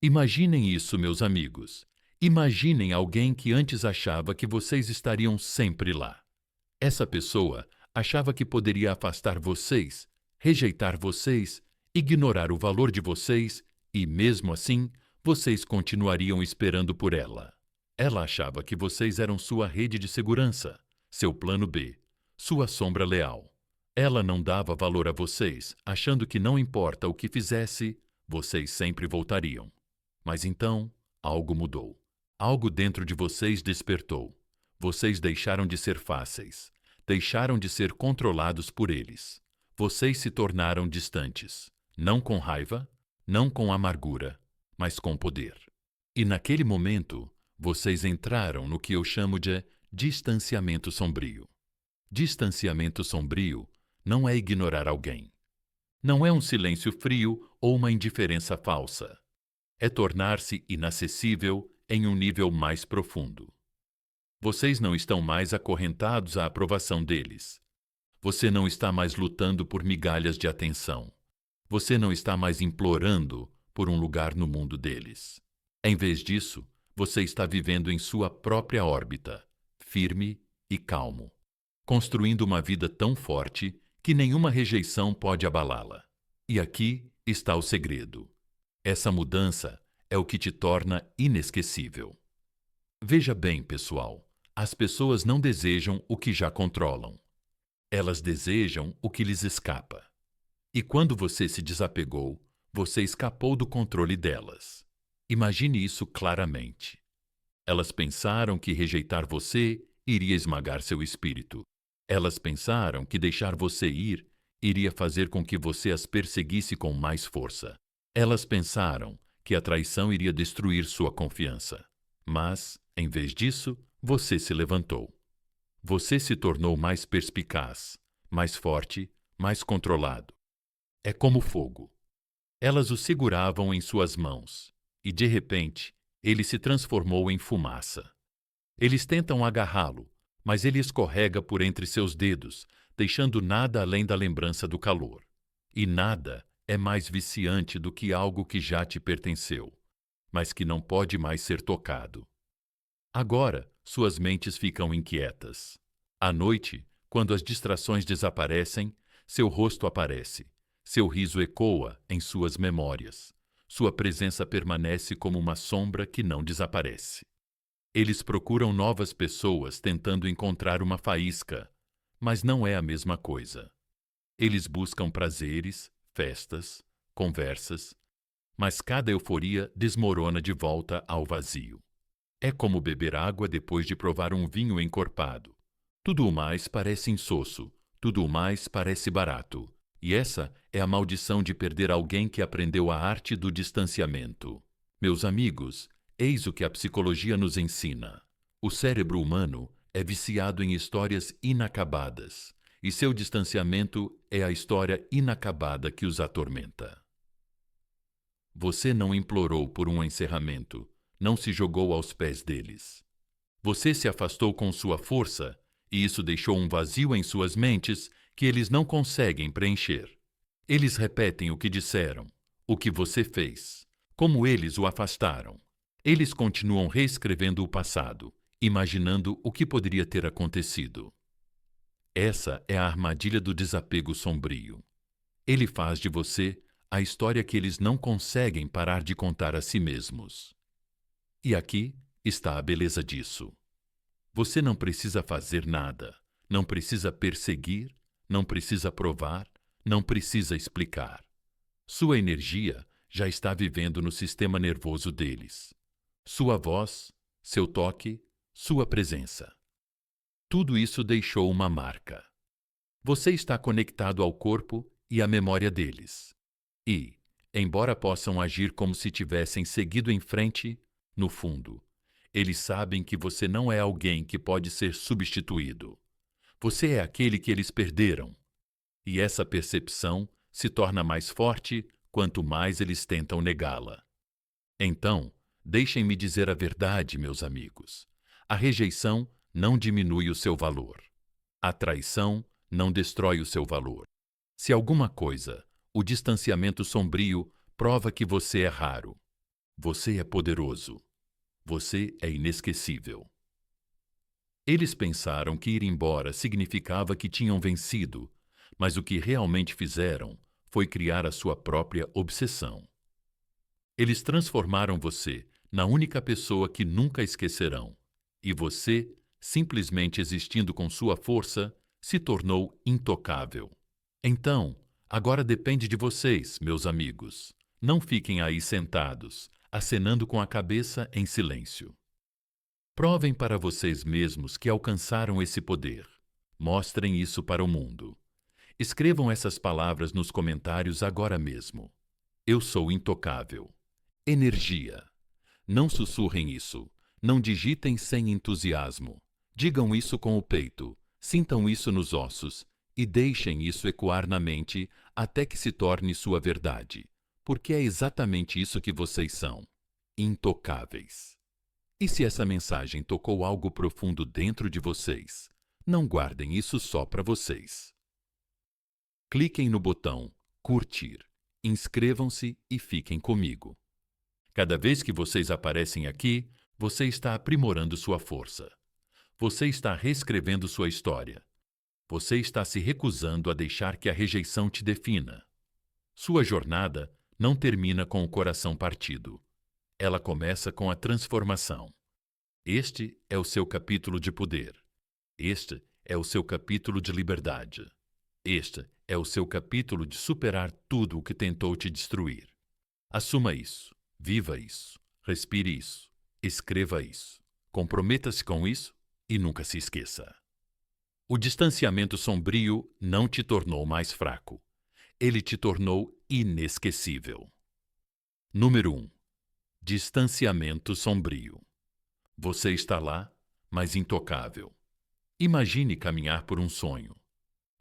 Imaginem isso, meus amigos. Imaginem alguém que antes achava que vocês estariam sempre lá. Essa pessoa achava que poderia afastar vocês, rejeitar vocês, ignorar o valor de vocês e, mesmo assim, vocês continuariam esperando por ela. Ela achava que vocês eram sua rede de segurança, seu plano B, sua sombra leal. Ela não dava valor a vocês, achando que não importa o que fizesse, vocês sempre voltariam. Mas então, algo mudou. Algo dentro de vocês despertou. Vocês deixaram de ser fáceis. Deixaram de ser controlados por eles. Vocês se tornaram distantes. Não com raiva, não com amargura, mas com poder. E naquele momento, vocês entraram no que eu chamo de distanciamento sombrio. Distanciamento sombrio não é ignorar alguém. Não é um silêncio frio ou uma indiferença falsa. É tornar-se inacessível em um nível mais profundo. Vocês não estão mais acorrentados à aprovação deles. Você não está mais lutando por migalhas de atenção. Você não está mais implorando por um lugar no mundo deles. Em vez disso, você está vivendo em sua própria órbita, firme e calmo, construindo uma vida tão forte que nenhuma rejeição pode abalá-la. E aqui está o segredo. Essa mudança é o que te torna inesquecível. Veja bem, pessoal, as pessoas não desejam o que já controlam. Elas desejam o que lhes escapa. E quando você se desapegou, você escapou do controle delas. Imagine isso claramente. Elas pensaram que rejeitar você iria esmagar seu espírito. Elas pensaram que deixar você ir iria fazer com que você as perseguisse com mais força. Elas pensaram que a traição iria destruir sua confiança. Mas, em vez disso, você se levantou. Você se tornou mais perspicaz, mais forte, mais controlado. É como fogo. Elas o seguravam em suas mãos, e de repente, ele se transformou em fumaça. Eles tentam agarrá-lo, mas ele escorrega por entre seus dedos, deixando nada além da lembrança do calor. E nada é mais viciante do que algo que já te pertenceu, mas que não pode mais ser tocado. Agora, suas mentes ficam inquietas. À noite, quando as distrações desaparecem, seu rosto aparece, seu riso ecoa em suas memórias. Sua presença permanece como uma sombra que não desaparece. Eles procuram novas pessoas tentando encontrar uma faísca, mas não é a mesma coisa. Eles buscam prazeres, festas, conversas, mas cada euforia desmorona de volta ao vazio. É como beber água depois de provar um vinho encorpado. Tudo o mais parece insosso, tudo o mais parece barato. E essa é a maldição de perder alguém que aprendeu a arte do distanciamento. Meus amigos, eis o que a psicologia nos ensina. O cérebro humano é viciado em histórias inacabadas, e seu distanciamento é a história inacabada que os atormenta. Você não implorou por um encerramento, não se jogou aos pés deles. Você se afastou com sua força, e isso deixou um vazio em suas mentes que eles não conseguem preencher. Eles repetem o que disseram, o que você fez, como eles o afastaram. Eles continuam reescrevendo o passado, imaginando o que poderia ter acontecido. Essa é a armadilha do desapego sombrio. Ele faz de você a história que eles não conseguem parar de contar a si mesmos. E aqui está a beleza disso. Você não precisa fazer nada, não precisa perseguir, não precisa provar, não precisa explicar. Sua energia já está vivendo no sistema nervoso deles. Sua voz, seu toque, sua presença. Tudo isso deixou uma marca. Você está conectado ao corpo e à memória deles. E, embora possam agir como se tivessem seguido em frente, no fundo, eles sabem que você não é alguém que pode ser substituído. Você é aquele que eles perderam. E essa percepção se torna mais forte quanto mais eles tentam negá-la. Então, deixem-me dizer a verdade, meus amigos. A rejeição não diminui o seu valor. A traição não destrói o seu valor. Se alguma coisa, o distanciamento sombrio prova que você é raro. Você é poderoso. Você é inesquecível. Eles pensaram que ir embora significava que tinham vencido, mas o que realmente fizeram foi criar a sua própria obsessão. Eles transformaram você na única pessoa que nunca esquecerão, e você, simplesmente existindo com sua força, se tornou intocável. Então, agora depende de vocês, meus amigos. Não fiquem aí sentados, acenando com a cabeça em silêncio. Provem para vocês mesmos que alcançaram esse poder. Mostrem isso para o mundo. Escrevam essas palavras nos comentários agora mesmo. Eu sou intocável. Energia. Não sussurrem isso. Não digitem sem entusiasmo. Digam isso com o peito. Sintam isso nos ossos e deixem isso ecoar na mente até que se torne sua verdade. Porque é exatamente isso que vocês são. Intocáveis. E se essa mensagem tocou algo profundo dentro de vocês, não guardem isso só para vocês. Cliquem no botão curtir, inscrevam-se e fiquem comigo. Cada vez que vocês aparecem aqui, você está aprimorando sua força. Você está reescrevendo sua história. Você está se recusando a deixar que a rejeição te defina. Sua jornada não termina com o coração partido. Ela começa com a transformação. Este é o seu capítulo de poder. Este é o seu capítulo de liberdade. Este é o seu capítulo de superar tudo o que tentou te destruir. Assuma isso, viva isso, respire isso, escreva isso, comprometa-se com isso e nunca se esqueça. O distanciamento sombrio não te tornou mais fraco. Ele te tornou inesquecível. Número 1. Distanciamento sombrio. Você está lá, mas intocável. Imagine caminhar por um sonho.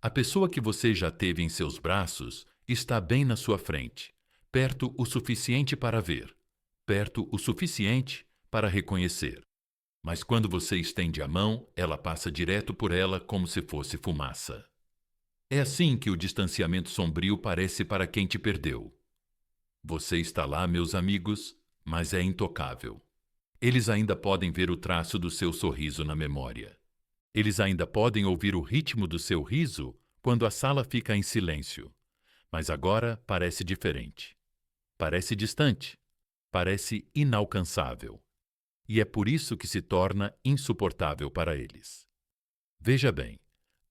A pessoa que você já teve em seus braços está bem na sua frente, perto o suficiente para ver, perto o suficiente para reconhecer. Mas quando você estende a mão, ela passa direto por ela como se fosse fumaça. É assim que o distanciamento sombrio parece para quem te perdeu. Você está lá, meus amigos, mas é intocável. Eles ainda podem ver o traço do seu sorriso na memória. Eles ainda podem ouvir o ritmo do seu riso quando a sala fica em silêncio. Mas agora parece diferente. Parece distante. Parece inalcançável. E é por isso que se torna insuportável para eles. Veja bem,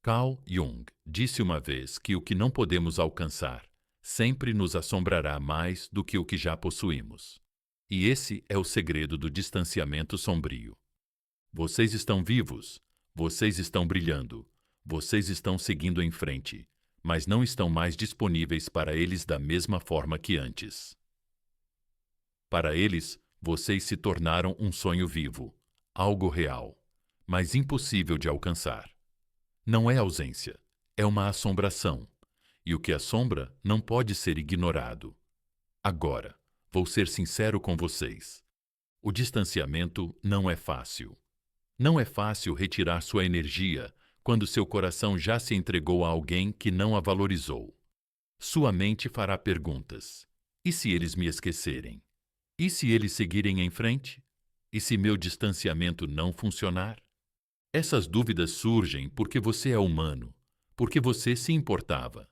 Carl Jung disse uma vez que o que não podemos alcançar sempre nos assombrará mais do que o que já possuímos. E esse é o segredo do distanciamento sombrio. Vocês estão vivos, vocês estão brilhando, vocês estão seguindo em frente, mas não estão mais disponíveis para eles da mesma forma que antes. Para eles, vocês se tornaram um sonho vivo, algo real, mas impossível de alcançar. Não é ausência, é uma assombração, e o que assombra não pode ser ignorado. Agora, vou ser sincero com vocês. O distanciamento não é fácil. Não é fácil retirar sua energia quando seu coração já se entregou a alguém que não a valorizou. Sua mente fará perguntas. E se eles me esquecerem? E se eles seguirem em frente? E se meu distanciamento não funcionar? Essas dúvidas surgem porque você é humano, porque você se importava.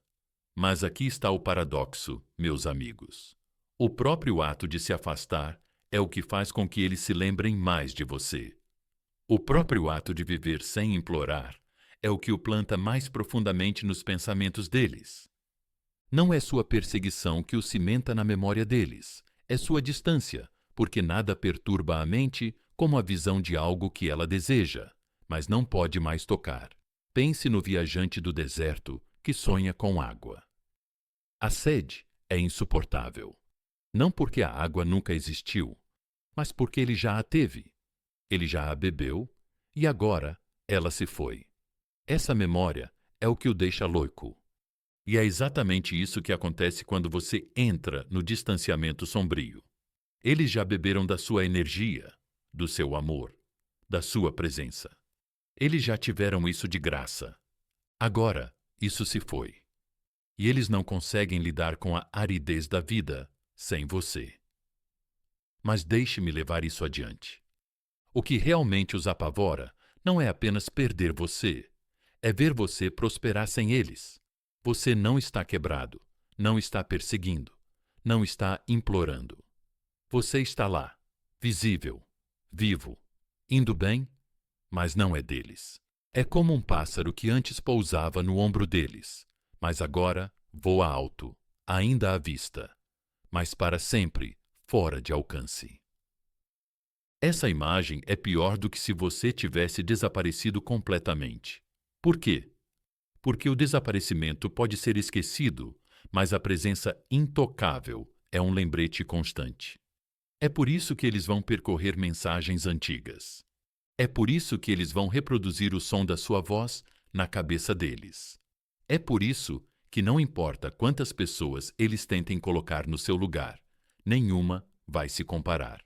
Mas aqui está o paradoxo, meus amigos. O próprio ato de se afastar é o que faz com que eles se lembrem mais de você. O próprio ato de viver sem implorar é o que o planta mais profundamente nos pensamentos deles. Não é sua perseguição que o cimenta na memória deles, é sua distância, porque nada perturba a mente como a visão de algo que ela deseja, mas não pode mais tocar. Pense no viajante do deserto que sonha com água. A sede é insuportável. Não porque a água nunca existiu, mas porque ele já a teve. Ele já a bebeu e agora ela se foi. Essa memória é o que o deixa louco. E é exatamente isso que acontece quando você entra no distanciamento sombrio. Eles já beberam da sua energia, do seu amor, da sua presença. Eles já tiveram isso de graça. Agora, isso se foi. E eles não conseguem lidar com a aridez da vida sem você. mas deixe-me levar isso adiante. O que realmente os apavora não é apenas perder você, é ver você prosperar sem eles. Você não está quebrado, não está perseguindo, não está implorando. Você está lá, visível, vivo, indo bem, mas não é deles. É como um pássaro que antes pousava no ombro deles, mas agora voa alto, ainda à vista, mas para sempre fora de alcance. Essa imagem é pior do que se você tivesse desaparecido completamente. Por quê? Porque o desaparecimento pode ser esquecido, mas a presença intocável é um lembrete constante. É por isso que eles vão percorrer mensagens antigas. É por isso que eles vão reproduzir o som da sua voz na cabeça deles. É por isso que não importa quantas pessoas eles tentem colocar no seu lugar, nenhuma vai se comparar.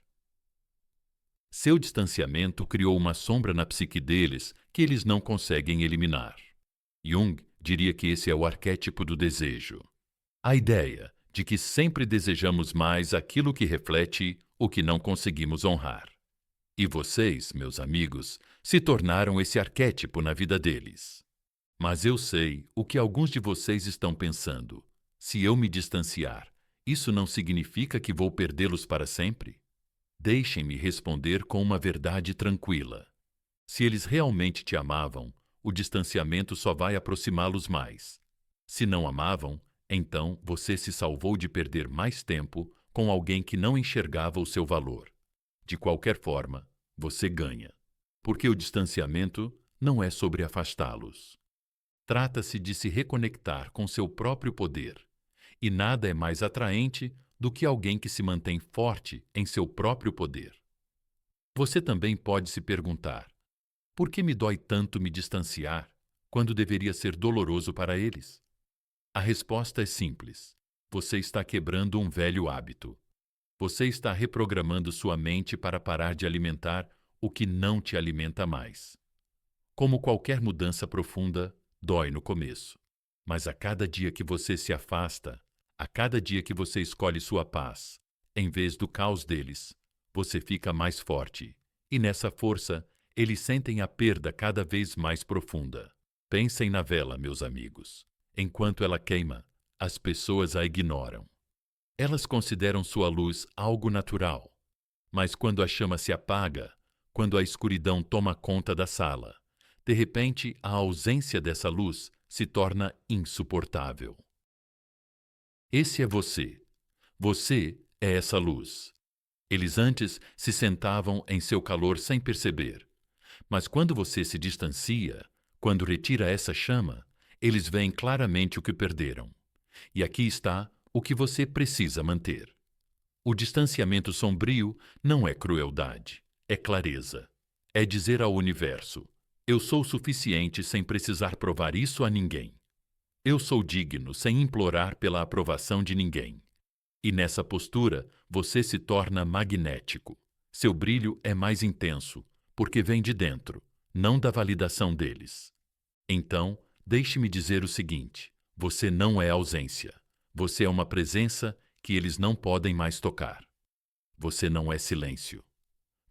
Seu distanciamento criou uma sombra na psique deles que eles não conseguem eliminar. Jung diria que esse é o arquétipo do desejo. A ideia de que sempre desejamos mais aquilo que reflete o que não conseguimos honrar. E vocês, meus amigos, se tornaram esse arquétipo na vida deles. Mas eu sei o que alguns de vocês estão pensando. Se eu me distanciar, isso não significa que vou perdê-los para sempre? Deixem-me responder com uma verdade tranquila. Se eles realmente te amavam, o distanciamento só vai aproximá-los mais. Se não amavam, então você se salvou de perder mais tempo com alguém que não enxergava o seu valor. De qualquer forma, você ganha. Porque o distanciamento não é sobre afastá-los. Trata-se de se reconectar com seu próprio poder. E nada é mais atraente do que alguém que se mantém forte em seu próprio poder. Você também pode se perguntar: por que me dói tanto me distanciar quando deveria ser doloroso para eles? A resposta é simples. Você está quebrando um velho hábito. Você está reprogramando sua mente para parar de alimentar o que não te alimenta mais. Como qualquer mudança profunda, dói no começo. Mas a cada dia que você se afasta, a cada dia que você escolhe sua paz, em vez do caos deles, você fica mais forte. E nessa força, eles sentem a perda cada vez mais profunda. Pensem na vela, meus amigos. Enquanto ela queima, as pessoas a ignoram. Elas consideram sua luz algo natural. Mas quando a chama se apaga, quando a escuridão toma conta da sala, de repente a ausência dessa luz se torna insuportável. Esse é você. Você é essa luz. Eles antes se sentavam em seu calor sem perceber. Mas quando você se distancia, quando retira essa chama, eles veem claramente o que perderam. E aqui está o que você precisa manter. O distanciamento sombrio não é crueldade, é clareza. É dizer ao universo: eu sou suficiente sem precisar provar isso a ninguém. Eu sou digno sem implorar pela aprovação de ninguém. E nessa postura, você se torna magnético. Seu brilho é mais intenso, porque vem de dentro, não da validação deles. Então, deixe-me dizer o seguinte: você não é ausência. Você é uma presença que eles não podem mais tocar. Você não é silêncio.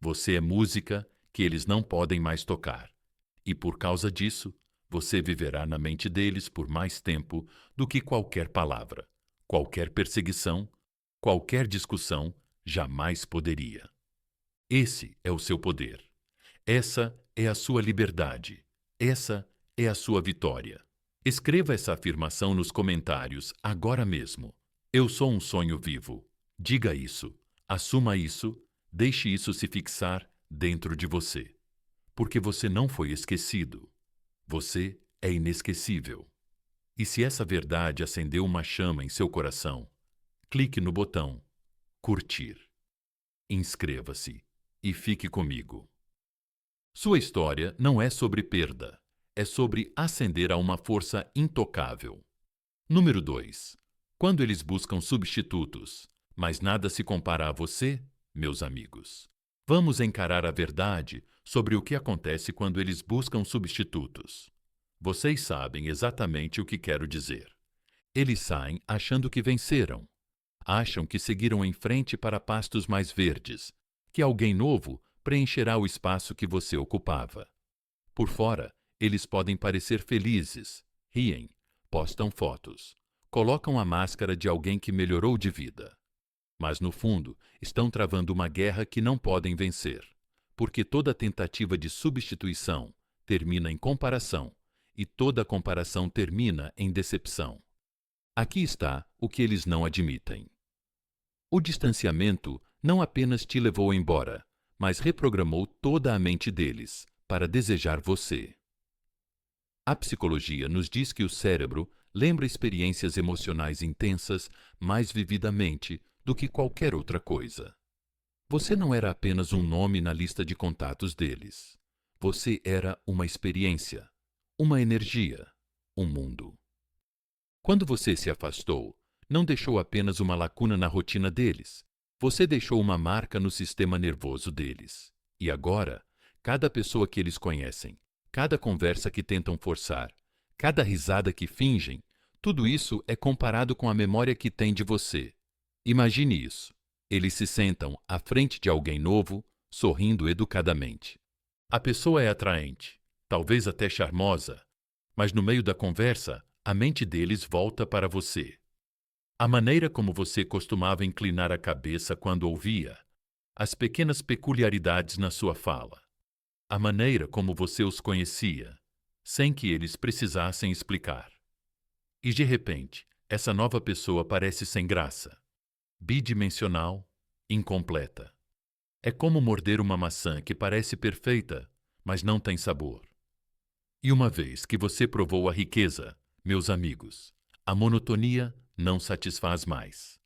Você é música que eles não podem mais tocar. E por causa disso, você viverá na mente deles por mais tempo do que qualquer palavra, qualquer perseguição, qualquer discussão jamais poderia. Esse é o seu poder. Essa é a sua liberdade. Essa é a sua vitória. Escreva essa afirmação nos comentários agora mesmo. Eu sou um sonho vivo. Diga isso. Assuma isso. Deixe isso se fixar dentro de você. Porque você não foi esquecido. Você é inesquecível. E se essa verdade acendeu uma chama em seu coração, clique no botão curtir. Inscreva-se e fique comigo. Sua história não é sobre perda, é sobre ascender a uma força intocável. Número 2. Quando eles buscam substitutos, mas nada se compara a você, meus amigos. Vamos encarar a verdade sobre o que acontece quando eles buscam substitutos. Vocês sabem exatamente o que quero dizer. Eles saem achando que venceram. Acham que seguiram em frente para pastos mais verdes, que alguém novo preencherá o espaço que você ocupava. Por fora, eles podem parecer felizes, riem, postam fotos, colocam a máscara de alguém que melhorou de vida. Mas, no fundo, estão travando uma guerra que não podem vencer, porque toda tentativa de substituição termina em comparação e toda comparação termina em decepção. Aqui está o que eles não admitem. O distanciamento não apenas te levou embora, mas reprogramou toda a mente deles para desejar você. A psicologia nos diz que o cérebro lembra experiências emocionais intensas mais vividamente do que qualquer outra coisa. Você não era apenas um nome na lista de contatos deles. Você era uma experiência, uma energia, um mundo. Quando você se afastou, não deixou apenas uma lacuna na rotina deles. Você deixou uma marca no sistema nervoso deles. E agora, cada pessoa que eles conhecem, cada conversa que tentam forçar, cada risada que fingem, tudo isso é comparado com a memória que têm de você. Imagine isso. Eles se sentam à frente de alguém novo, sorrindo educadamente. A pessoa é atraente, talvez até charmosa, mas no meio da conversa, a mente deles volta para você. A maneira como você costumava inclinar a cabeça quando ouvia, as pequenas peculiaridades na sua fala, a maneira como você os conhecia, sem que eles precisassem explicar. E de repente, essa nova pessoa parece sem graça, bidimensional, incompleta. É como morder uma maçã que parece perfeita, mas não tem sabor. E uma vez que você provou a riqueza, meus amigos, a monotonia não satisfaz mais.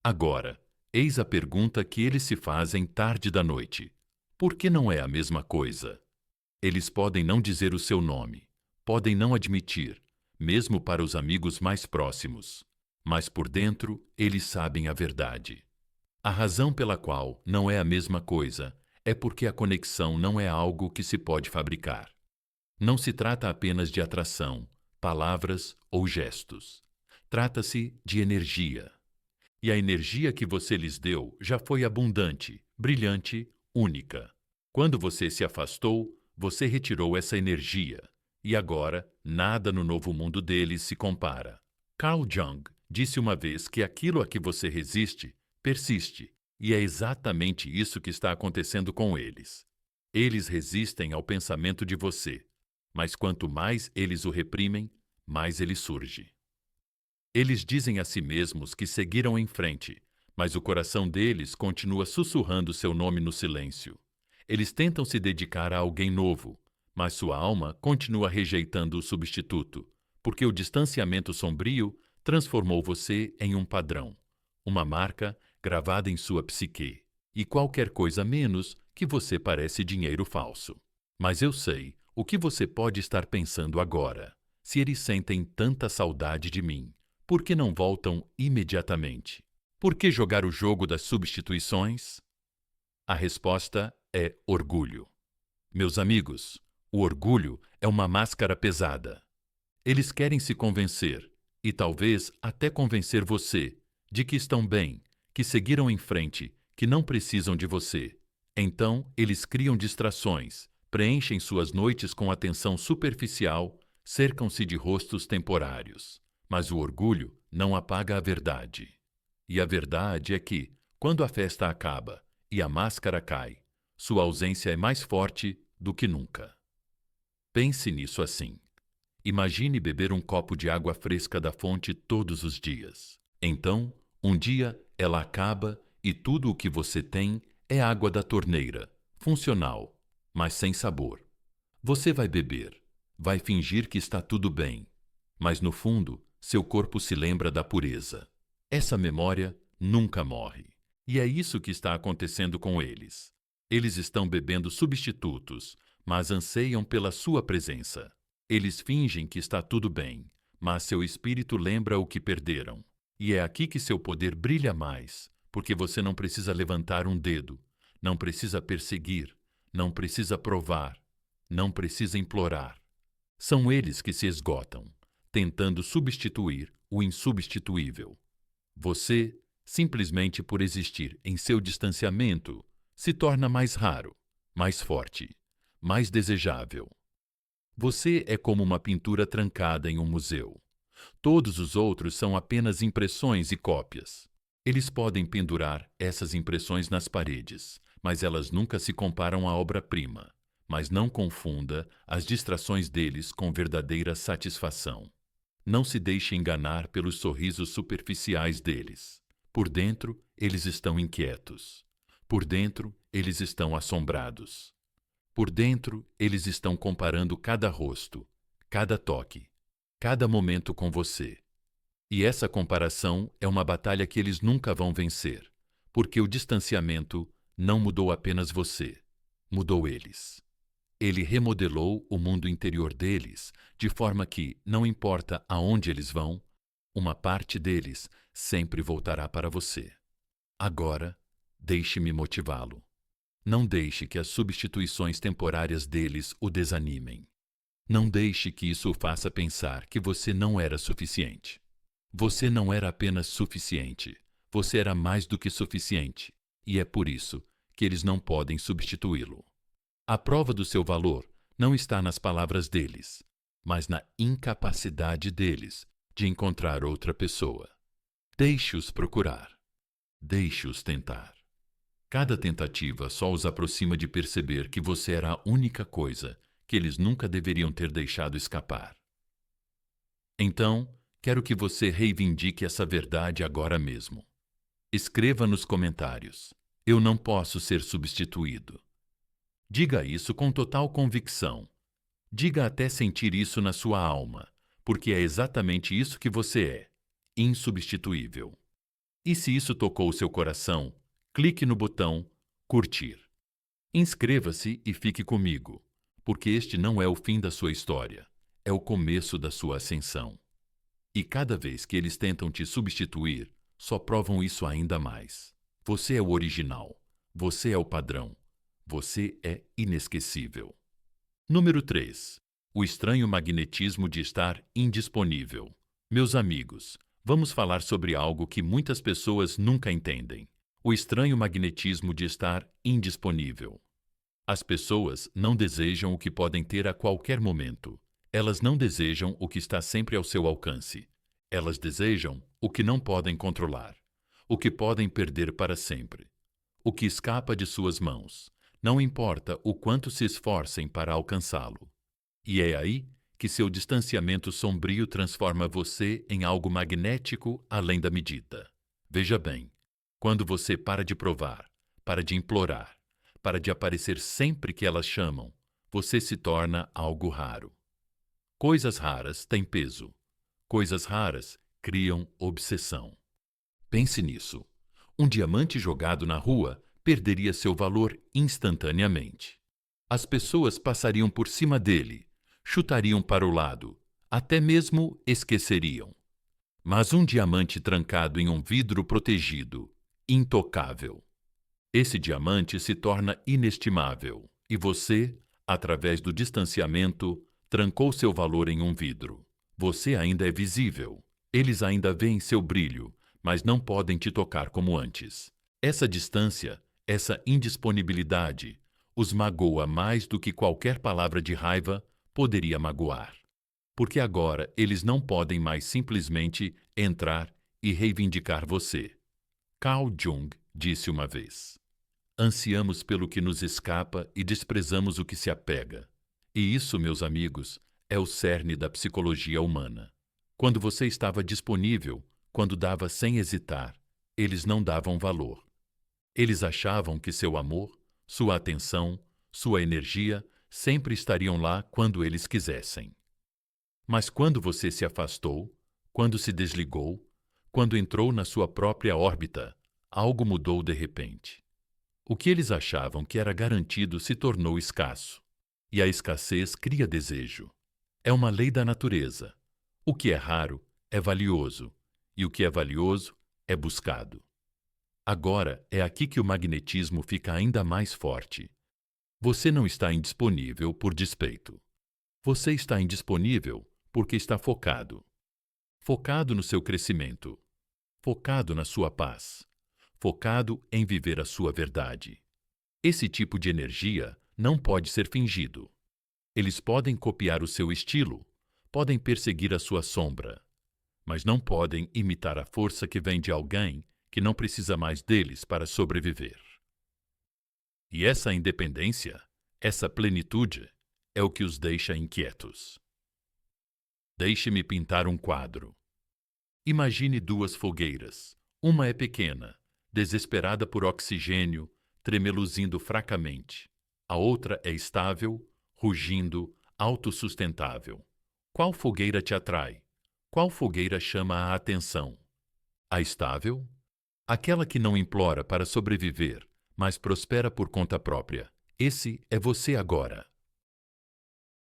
Agora, eis a pergunta que eles se fazem tarde da noite. Por que não é a mesma coisa? Eles podem não dizer o seu nome, podem não admitir, mesmo para os amigos mais próximos, mas por dentro eles sabem a verdade. A razão pela qual não é a mesma coisa é porque a conexão não é algo que se pode fabricar. Não se trata apenas de atração, palavras ou gestos. Trata-se de energia. E a energia que você lhes deu já foi abundante, brilhante, única. Quando você se afastou, você retirou essa energia. E agora, nada no novo mundo deles se compara. Carl Jung disse uma vez que aquilo a que você resiste, persiste. E é exatamente isso que está acontecendo com eles. Eles resistem ao pensamento de você. Mas quanto mais eles o reprimem, mais ele surge. Eles dizem a si mesmos que seguiram em frente, mas o coração deles continua sussurrando seu nome no silêncio. Eles tentam se dedicar a alguém novo, mas sua alma continua rejeitando o substituto, porque o distanciamento sombrio transformou você em um padrão, uma marca gravada em sua psique, e qualquer coisa menos que você parece dinheiro falso. Mas eu sei o que você pode estar pensando agora. Se eles sentem tanta saudade de mim, por que não voltam imediatamente? Por que jogar o jogo das substituições? A resposta é orgulho. Meus amigos, o orgulho é uma máscara pesada. Eles querem se convencer, e talvez até convencer você, de que estão bem, que seguiram em frente, que não precisam de você. Então, eles criam distrações, preenchem suas noites com atenção superficial, cercam-se de rostos temporários. Mas o orgulho não apaga a verdade. E a verdade é que, quando a festa acaba e a máscara cai, sua ausência é mais forte do que nunca. Pense nisso assim. Imagine beber um copo de água fresca da fonte todos os dias. Então, um dia, ela acaba e tudo o que você tem é água da torneira, funcional, mas sem sabor. Você vai beber, vai fingir que está tudo bem, mas no fundo, seu corpo se lembra da pureza. Essa memória nunca morre. E é isso que está acontecendo com eles. Eles estão bebendo substitutos, mas anseiam pela sua presença. Eles fingem que está tudo bem, mas seu espírito lembra o que perderam. E é aqui que seu poder brilha mais, porque você não precisa levantar um dedo, não precisa perseguir, não precisa provar, não precisa implorar. São eles que se esgotam, tentando substituir o insubstituível. Você simplesmente por existir em seu distanciamento, se torna mais raro, mais forte, mais desejável. Você é como uma pintura trancada em um museu. Todos os outros são apenas impressões e cópias. Eles podem pendurar essas impressões nas paredes, mas elas nunca se comparam à obra-prima. Mas não confunda as distrações deles com verdadeira satisfação. Não se deixe enganar pelos sorrisos superficiais deles. Por dentro, eles estão inquietos. Por dentro, eles estão assombrados. Por dentro, eles estão comparando cada rosto, cada toque, cada momento com você. E essa comparação é uma batalha que eles nunca vão vencer, porque o distanciamento não mudou apenas você, mudou eles. Ele remodelou o mundo interior deles, de forma que, não importa aonde eles vão, uma parte deles sempre voltará para você. Agora, deixe-me motivá-lo. Não deixe que as substituições temporárias deles o desanimem. Não deixe que isso o faça pensar que você não era suficiente. Você não era apenas suficiente. Você era mais do que suficiente. E é por isso que eles não podem substituí-lo. A prova do seu valor não está nas palavras deles, mas na incapacidade deles de encontrar outra pessoa. Deixe-os procurar. Deixe-os tentar. Cada tentativa só os aproxima de perceber que você era a única coisa que eles nunca deveriam ter deixado escapar. Então, quero que você reivindique essa verdade agora mesmo. Escreva nos comentários: eu não posso ser substituído. Diga isso com total convicção. Diga até sentir isso na sua alma, porque é exatamente isso que você é, insubstituível. E se isso tocou seu coração, clique no botão curtir. Inscreva-se e fique comigo, porque este não é o fim da sua história, é o começo da sua ascensão. E cada vez que eles tentam te substituir, só provam isso ainda mais. Você é o original, você é o padrão, você é inesquecível. Número 3. O estranho magnetismo de estar indisponível. Meus amigos, vamos falar sobre algo que muitas pessoas nunca entendem. O estranho magnetismo de estar indisponível. As pessoas não desejam o que podem ter a qualquer momento. Elas não desejam o que está sempre ao seu alcance. Elas desejam o que não podem controlar, o que podem perder para sempre, o que escapa de suas mãos. Não importa o quanto se esforcem para alcançá-lo. E é aí que seu distanciamento sombrio transforma você em algo magnético além da medida. Veja bem, quando você para de provar, para de implorar, para de aparecer sempre que elas chamam, você se torna algo raro. Coisas raras têm peso. Coisas raras criam obsessão. Pense nisso. Um diamante jogado na rua perderia seu valor instantaneamente. As pessoas passariam por cima dele, chutariam para o lado, até mesmo esqueceriam. Mas um diamante trancado em um vidro protegido, intocável. Esse diamante se torna inestimável, e você, através do distanciamento, trancou seu valor em um vidro. Você ainda é visível. Eles ainda veem seu brilho, mas não podem te tocar como antes. Essa distância, essa indisponibilidade, os magoa mais do que qualquer palavra de raiva poderia magoar. Porque agora eles não podem mais simplesmente entrar e reivindicar você. Carl Jung disse uma vez: ansiamos pelo que nos escapa e desprezamos o que se apega. E isso, meus amigos, é o cerne da psicologia humana. Quando você estava disponível, quando dava sem hesitar, eles não davam valor. Eles achavam que seu amor, sua atenção, sua energia sempre estariam lá quando eles quisessem. Mas quando você se afastou, quando se desligou, quando entrou na sua própria órbita, algo mudou de repente. O que eles achavam que era garantido se tornou escasso. E a escassez cria desejo. É uma lei da natureza. O que é raro é valioso, e o que é valioso é buscado. Agora é aqui que o magnetismo fica ainda mais forte. Você não está indisponível por despeito. Você está indisponível porque está focado. Focado no seu crescimento. focado na sua paz, focado em viver a sua verdade. Esse tipo de energia não pode ser fingido. Eles podem copiar o seu estilo, podem perseguir a sua sombra, mas não podem imitar a força que vem de alguém que não precisa mais deles para sobreviver. E essa independência, essa plenitude, é o que os deixa inquietos. Deixe-me pintar um quadro. Imagine duas fogueiras. Uma é pequena, desesperada por oxigênio, tremeluzindo fracamente. A outra é estável, rugindo, autossustentável. Qual fogueira te atrai? Qual fogueira chama a atenção? A estável? Aquela que não implora para sobreviver, mas prospera por conta própria. Esse é você agora.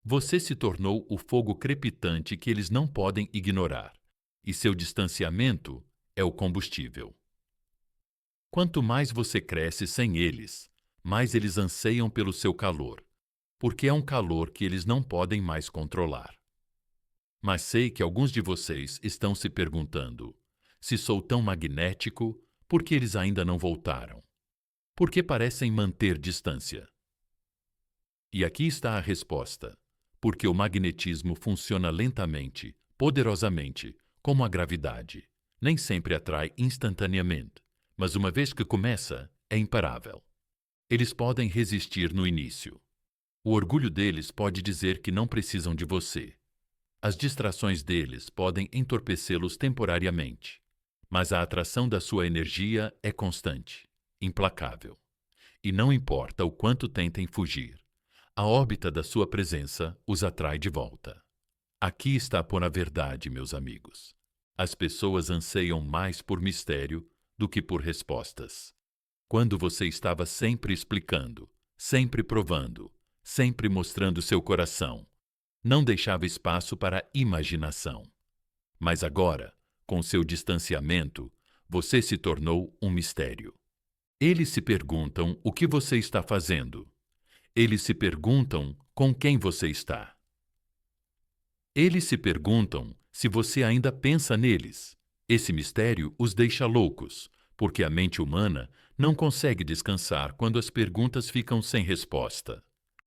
Você se tornou o fogo crepitante que eles não podem ignorar, e seu distanciamento é o combustível. Quanto mais você cresce sem eles, mais eles anseiam pelo seu calor, porque é um calor que eles não podem mais controlar. Mas sei que alguns de vocês estão se perguntando: se sou tão magnético, por que eles ainda não voltaram? Por que parecem manter distância? E aqui está a resposta: porque o magnetismo funciona lentamente, poderosamente, como a gravidade. Nem sempre atrai instantaneamente, mas uma vez que começa, é imparável. Eles podem resistir no início. O orgulho deles pode dizer que não precisam de você. As distrações deles podem entorpecê-los temporariamente, mas a atração da sua energia é constante, implacável. E não importa o quanto tentem fugir, a órbita da sua presença os atrai de volta. Aqui está por a verdade, meus amigos. As pessoas anseiam mais por mistério do que por respostas. Quando você estava sempre explicando, sempre provando, sempre mostrando seu coração, não deixava espaço para imaginação. Mas agora, com seu distanciamento, você se tornou um mistério. Eles se perguntam o que você está fazendo. Eles se perguntam com quem você está. Eles se perguntam se você ainda pensa neles. Esse mistério os deixa loucos, porque a mente humana não consegue descansar quando as perguntas ficam sem resposta.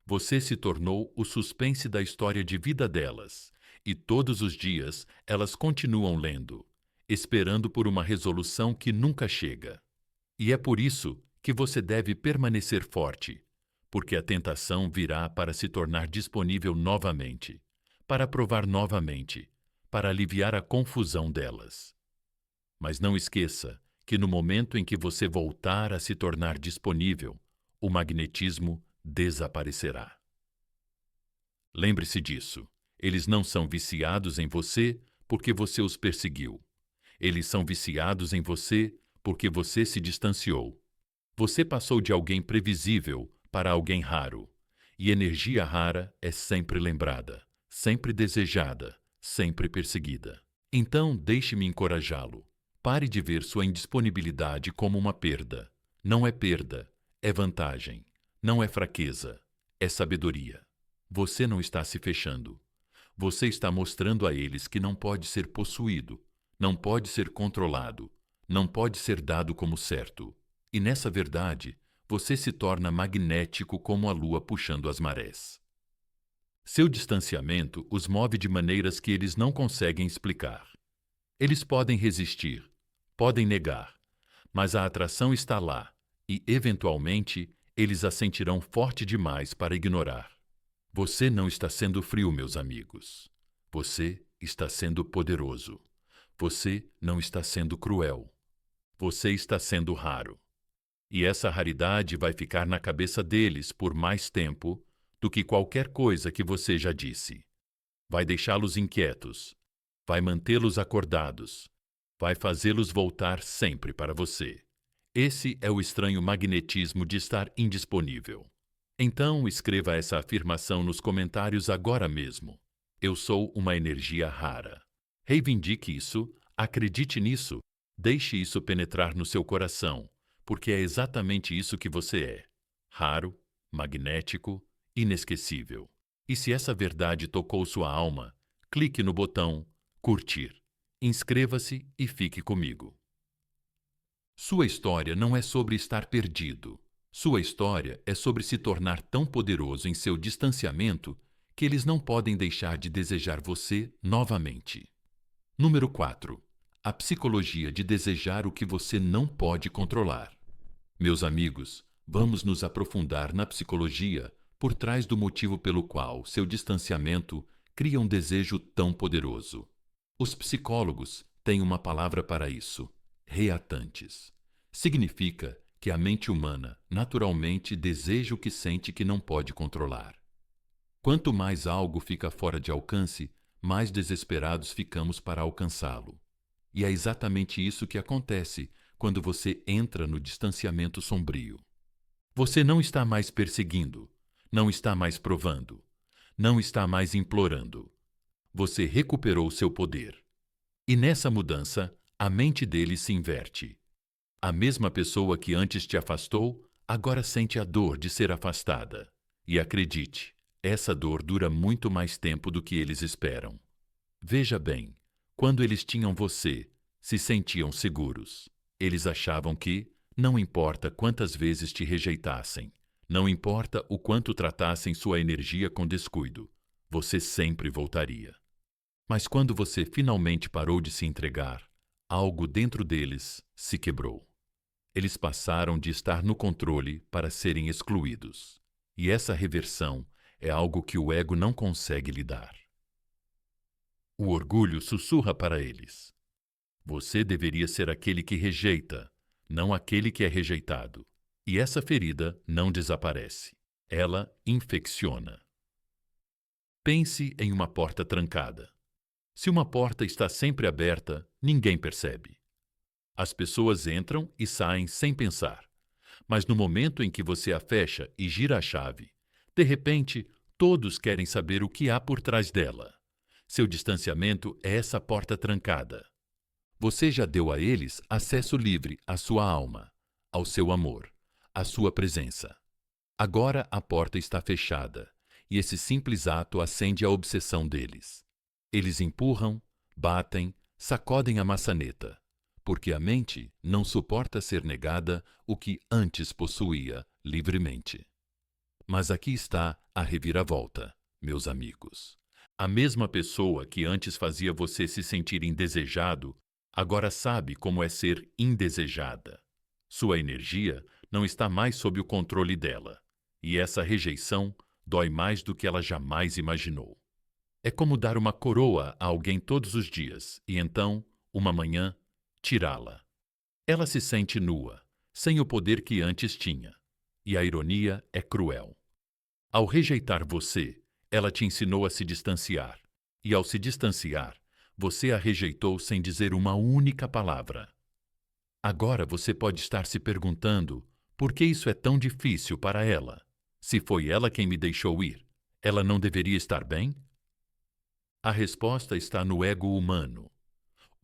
Você se tornou o suspense da história de vida delas, e todos os dias elas continuam lendo, esperando por uma resolução que nunca chega. E é por isso que você deve permanecer forte, porque a tentação virá para se tornar disponível novamente, para provar novamente, para aliviar a confusão delas. Mas não esqueça que no momento em que você voltar a se tornar disponível, o magnetismo desaparecerá. Lembre-se disso. Eles não são viciados em você porque você os perseguiu. Eles são viciados em você porque você se distanciou. Você passou de alguém previsível para alguém raro. E energia rara é sempre lembrada, sempre desejada, sempre perseguida. Então, deixe-me encorajá-lo. Pare de ver sua indisponibilidade como uma perda. Não é perda, é vantagem. Não é fraqueza, é sabedoria. Você não está se fechando. Você está mostrando a eles que não pode ser possuído, não pode ser controlado, não pode ser dado como certo. E nessa verdade, você se torna magnético como a lua puxando as marés. Seu distanciamento os move de maneiras que eles não conseguem explicar. Eles podem resistir, podem negar, mas a atração está lá e, eventualmente, eles a sentirão forte demais para ignorar. Você não está sendo frio, meus amigos. Você está sendo poderoso. Você não está sendo cruel. Você está sendo raro. E essa raridade vai ficar na cabeça deles por mais tempo do que qualquer coisa que você já disse. Vai deixá-los inquietos. Vai mantê-los acordados. Vai fazê-los voltar sempre para você. Esse é o estranho magnetismo de estar indisponível. Então, escreva essa afirmação nos comentários agora mesmo. Eu sou uma energia rara. Reivindique isso, acredite nisso, deixe isso penetrar no seu coração, porque é exatamente isso que você é. Raro, magnético, inesquecível. E se essa verdade tocou sua alma, clique no botão curtir. Inscreva-se e fique comigo. Sua história não é sobre estar perdido. Sua história é sobre se tornar tão poderoso em seu distanciamento que eles não podem deixar de desejar você novamente. Número 4. A psicologia de desejar o que você não pode controlar. Meus amigos, vamos nos aprofundar na psicologia por trás do motivo pelo qual seu distanciamento cria um desejo tão poderoso. Os psicólogos têm uma palavra para isso: reatantes. Significa que a mente humana naturalmente deseja o que sente que não pode controlar. Quanto mais algo fica fora de alcance, mais desesperados ficamos para alcançá-lo. E é exatamente isso que acontece quando você entra no distanciamento sombrio. Você não está mais perseguindo, não está mais provando, não está mais implorando. Você recuperou seu poder. E nessa mudança, a mente dele se inverte. A mesma pessoa que antes te afastou, agora sente a dor de ser afastada. E acredite, essa dor dura muito mais tempo do que eles esperam. Veja bem, quando eles tinham você, se sentiam seguros. Eles achavam que, não importa quantas vezes te rejeitassem, não importa o quanto tratassem sua energia com descuido, você sempre voltaria. Mas quando você finalmente parou de se entregar, algo dentro deles se quebrou. Eles passaram de estar no controle para serem excluídos. E essa reversão é algo que o ego não consegue lidar. O orgulho sussurra para eles: você deveria ser aquele que rejeita, não aquele que é rejeitado. E essa ferida não desaparece. Ela infecciona. Pense em uma porta trancada. Se uma porta está sempre aberta, ninguém percebe. As pessoas entram e saem sem pensar. Mas no momento em que você a fecha e gira a chave, de repente, todos querem saber o que há por trás dela. Seu distanciamento é essa porta trancada. Você já deu a eles acesso livre à sua alma, ao seu amor, à sua presença. Agora a porta está fechada, e esse simples ato acende a obsessão deles. Eles empurram, batem, sacodem a maçaneta, porque a mente não suporta ser negada o que antes possuía livremente. Mas aqui está a reviravolta, meus amigos. A mesma pessoa que antes fazia você se sentir indesejado, agora sabe como é ser indesejada. Sua energia não está mais sob o controle dela, e essa rejeição dói mais do que ela jamais imaginou. É como dar uma coroa a alguém todos os dias e então, uma manhã, tirá-la. Ela se sente nua, sem o poder que antes tinha. E a ironia é cruel. Ao rejeitar você, ela te ensinou a se distanciar. E ao se distanciar, você a rejeitou sem dizer uma única palavra. Agora você pode estar se perguntando por que isso é tão difícil para ela. Se foi ela quem me deixou ir, ela não deveria estar bem? A resposta está no ego humano.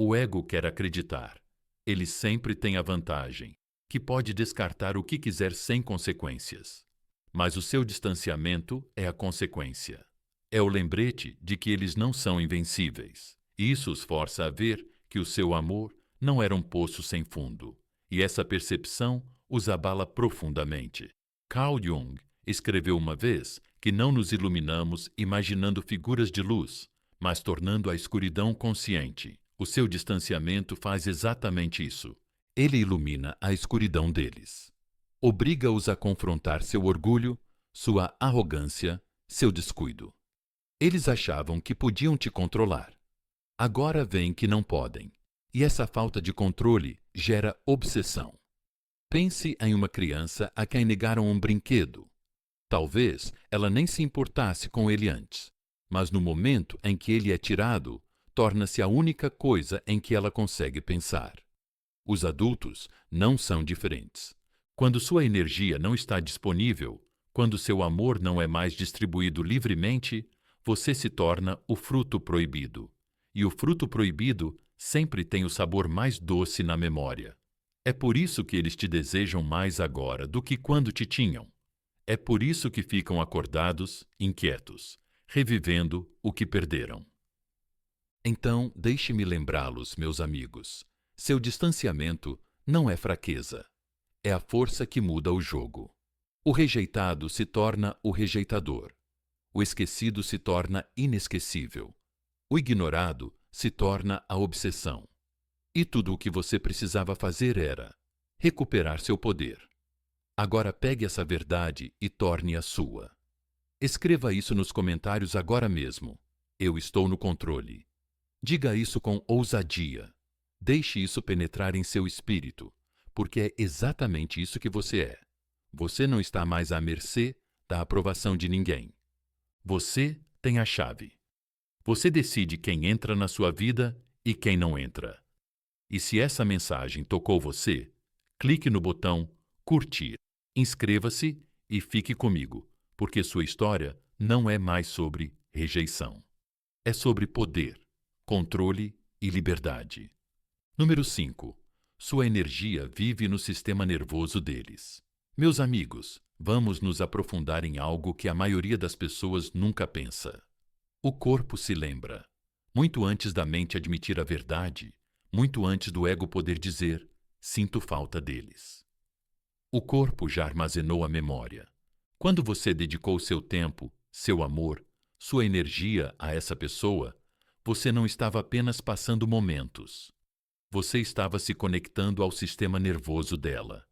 O ego quer acreditar. Ele sempre tem a vantagem, que pode descartar o que quiser sem consequências. Mas o seu distanciamento é a consequência. É o lembrete de que eles não são invencíveis. Isso os força a ver que o seu amor não era um poço sem fundo. E essa percepção os abala profundamente. Carl Jung escreveu uma vez que não nos iluminamos imaginando figuras de luz, mas tornando a escuridão consciente. O seu distanciamento faz exatamente isso. Ele ilumina a escuridão deles. Obriga-os a confrontar seu orgulho, sua arrogância, seu descuido. Eles achavam que podiam te controlar. Agora veem que não podem. E essa falta de controle gera obsessão. Pense em uma criança a quem negaram um brinquedo. Talvez ela nem se importasse com ele antes, mas no momento em que ele é tirado, torna-se a única coisa em que ela consegue pensar. Os adultos não são diferentes. Quando sua energia não está disponível, quando seu amor não é mais distribuído livremente, você se torna o fruto proibido. E o fruto proibido sempre tem o sabor mais doce na memória. É por isso que eles te desejam mais agora do que quando te tinham. É por isso que ficam acordados, inquietos, revivendo o que perderam. Então, deixe-me lembrá-los, meus amigos. Seu distanciamento não é fraqueza. É a força que muda o jogo. O rejeitado se torna o rejeitador. O esquecido se torna inesquecível. O ignorado se torna a obsessão. E tudo o que você precisava fazer era recuperar seu poder. Agora pegue essa verdade e torne-a sua. Escreva isso nos comentários agora mesmo. Eu estou no controle. Diga isso com ousadia. Deixe isso penetrar em seu espírito, porque é exatamente isso que você é. Você não está mais à mercê da aprovação de ninguém. Você tem a chave. Você decide quem entra na sua vida e quem não entra. E se essa mensagem tocou você, clique no botão curtir, inscreva-se e fique comigo, porque sua história não é mais sobre rejeição. É sobre poder, controle e liberdade. Número 5. Sua energia vive no sistema nervoso deles. Meus amigos, vamos nos aprofundar em algo que a maioria das pessoas nunca pensa. O corpo se lembra. Muito antes da mente admitir a verdade, muito antes do ego poder dizer, sinto falta deles. O corpo já armazenou a memória. Quando você dedicou seu tempo, seu amor, sua energia a essa pessoa, você não estava apenas passando momentos. Você estava se conectando ao sistema nervoso dela.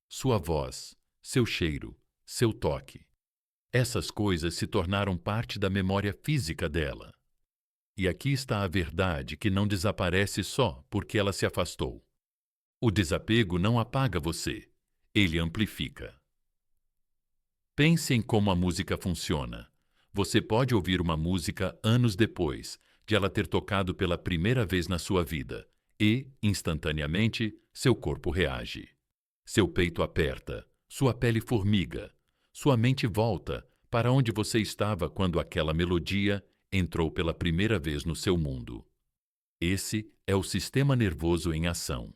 Sua voz, seu cheiro, seu toque. Essas coisas se tornaram parte da memória física dela. E aqui está a verdade que não desaparece só porque ela se afastou. O desapego não apaga você, ele amplifica. Pense em como a música funciona. Você pode ouvir uma música anos depois de ela ter tocado pela primeira vez na sua vida e, instantaneamente, seu corpo reage. Seu peito aperta, sua pele formiga, sua mente volta para onde você estava quando aquela melodia entrou pela primeira vez no seu mundo. Esse é o sistema nervoso em ação.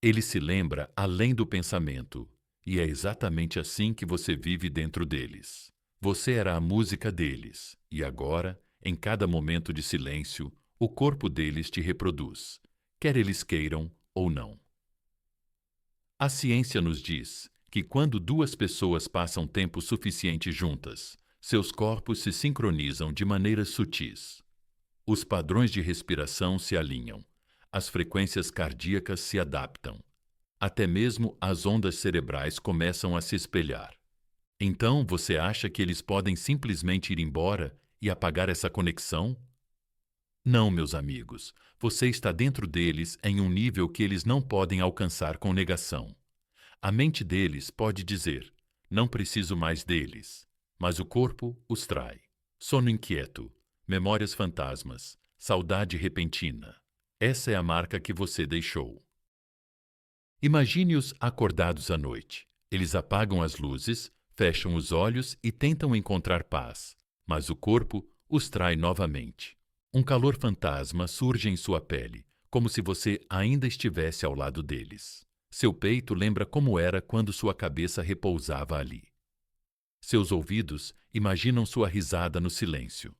Ele se lembra além do pensamento, e é exatamente assim que você vive dentro deles. Você era a música deles, e agora, em cada momento de silêncio, o corpo deles te reproduz, quer eles queiram ou não. A ciência nos diz que quando duas pessoas passam tempo suficiente juntas, seus corpos se sincronizam de maneiras sutis. Os padrões de respiração se alinham, as frequências cardíacas se adaptam, até mesmo as ondas cerebrais começam a se espelhar. Então, você acha que eles podem simplesmente ir embora e apagar essa conexão? Não, meus amigos, você está dentro deles em um nível que eles não podem alcançar com negação. A mente deles pode dizer, não preciso mais deles, mas o corpo os trai. Sono inquieto, memórias fantasmas, saudade repentina. Essa é a marca que você deixou. Imagine-os acordados à noite. Eles apagam as luzes, fecham os olhos e tentam encontrar paz, mas o corpo os trai novamente. Um calor fantasma surge em sua pele, como se você ainda estivesse ao lado deles. Seu peito lembra como era quando sua cabeça repousava ali. Seus ouvidos imaginam sua risada no silêncio.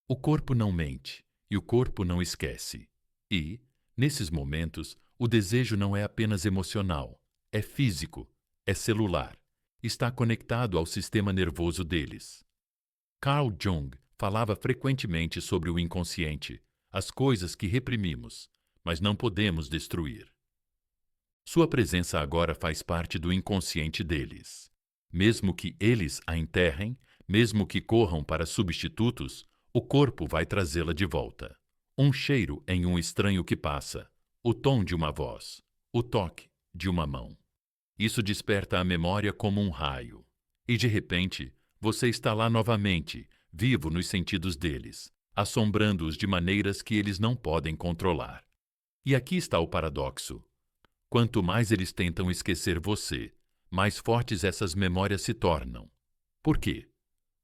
O corpo não mente e o corpo não esquece. E, nesses momentos, o desejo não é apenas emocional, é físico, é celular, está conectado ao sistema nervoso deles. Carl Jung falava frequentemente sobre o inconsciente, as coisas que reprimimos, mas não podemos destruir. Sua presença agora faz parte do inconsciente deles. Mesmo que eles a enterrem, mesmo que corram para substitutos, o corpo vai trazê-la de volta. Um cheiro em um estranho que passa, o tom de uma voz, o toque de uma mão. Isso desperta a memória como um raio. E de repente, você está lá novamente, vivo nos sentidos deles, assombrando-os de maneiras que eles não podem controlar. E aqui está o paradoxo. Quanto mais eles tentam esquecer você, mais fortes essas memórias se tornam. Por quê?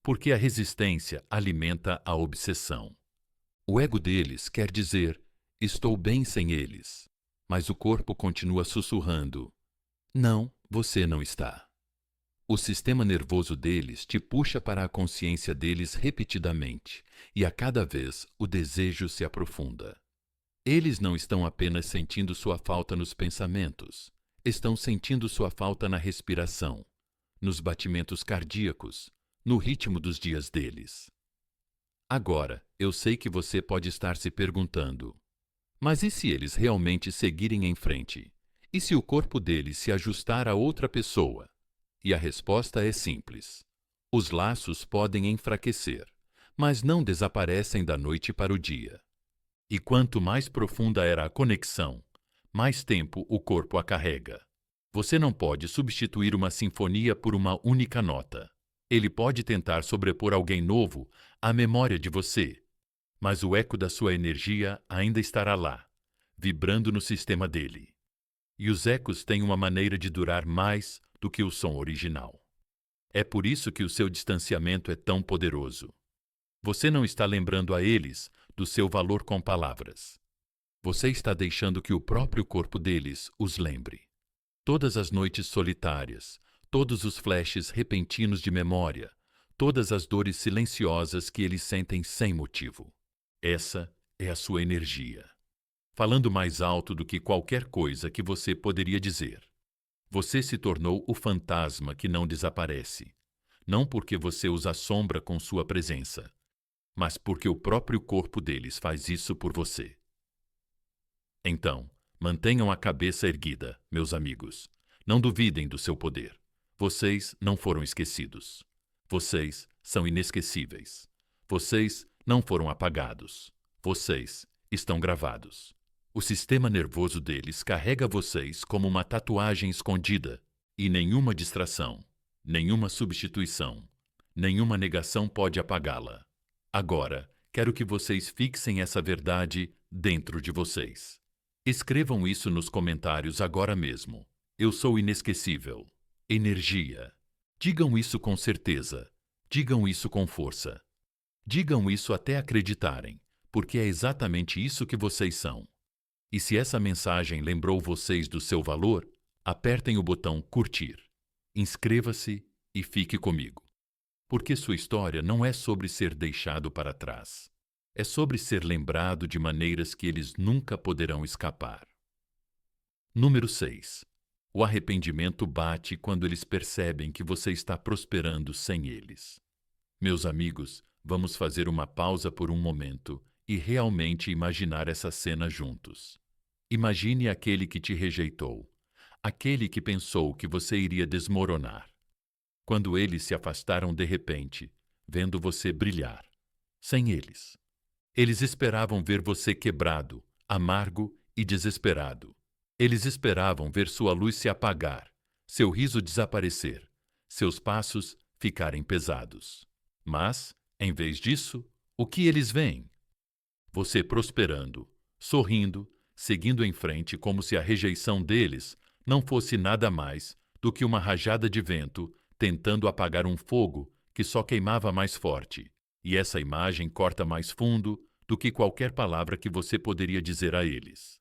Porque a resistência alimenta a obsessão. O ego deles quer dizer, estou bem sem eles, mas o corpo continua sussurrando, não, você não está. O sistema nervoso deles te puxa para a consciência deles repetidamente, e a cada vez o desejo se aprofunda. Eles não estão apenas sentindo sua falta nos pensamentos, estão sentindo sua falta na respiração, nos batimentos cardíacos, no ritmo dos dias deles. Agora, eu sei que você pode estar se perguntando: mas e se eles realmente seguirem em frente? E se o corpo deles se ajustar a outra pessoa? E a resposta é simples: os laços podem enfraquecer, mas não desaparecem da noite para o dia. E quanto mais profunda era a conexão, mais tempo o corpo a carrega. Você não pode substituir uma sinfonia por uma única nota. Ele pode tentar sobrepor alguém novo à memória de você, mas o eco da sua energia ainda estará lá, vibrando no sistema dele. E os ecos têm uma maneira de durar mais do que o som original. É por isso que o seu distanciamento é tão poderoso. Você não está lembrando a eles do seu valor com palavras. Você está deixando que o próprio corpo deles os lembre. Todas as noites solitárias, todos os flashes repentinos de memória, todas as dores silenciosas que eles sentem sem motivo. Essa é a sua energia, falando mais alto do que qualquer coisa que você poderia dizer. Você se tornou o fantasma que não desaparece, não porque você os assombra com sua presença, mas porque o próprio corpo deles faz isso por você. Então, mantenham a cabeça erguida, meus amigos. Não duvidem do seu poder. Vocês não foram esquecidos. Vocês são inesquecíveis. Vocês não foram apagados. Vocês estão gravados. O sistema nervoso deles carrega vocês como uma tatuagem escondida, e nenhuma distração, nenhuma substituição, nenhuma negação pode apagá-la. Agora, quero que vocês fixem essa verdade dentro de vocês. Escrevam isso nos comentários agora mesmo. Eu sou inesquecível. Energia. Digam isso com certeza. Digam isso com força. Digam isso até acreditarem, porque é exatamente isso que vocês são. E se essa mensagem lembrou vocês do seu valor, apertem o botão curtir. Inscreva-se e fique comigo. Porque sua história não é sobre ser deixado para trás. É sobre ser lembrado de maneiras que eles nunca poderão escapar. Número 6. O arrependimento bate quando eles percebem que você está prosperando sem eles. Meus amigos, vamos fazer uma pausa por um momento e realmente imaginar essa cena juntos. Imagine aquele que te rejeitou, aquele que pensou que você iria desmoronar. Quando eles se afastaram de repente, vendo você brilhar, sem eles. Eles esperavam ver você quebrado, amargo e desesperado. Eles esperavam ver sua luz se apagar, seu riso desaparecer, seus passos ficarem pesados. Mas, em vez disso, o que eles veem? Você prosperando, sorrindo, seguindo em frente como se a rejeição deles não fosse nada mais do que uma rajada de vento tentando apagar um fogo que só queimava mais forte. E essa imagem corta mais fundo do que qualquer palavra que você poderia dizer a eles.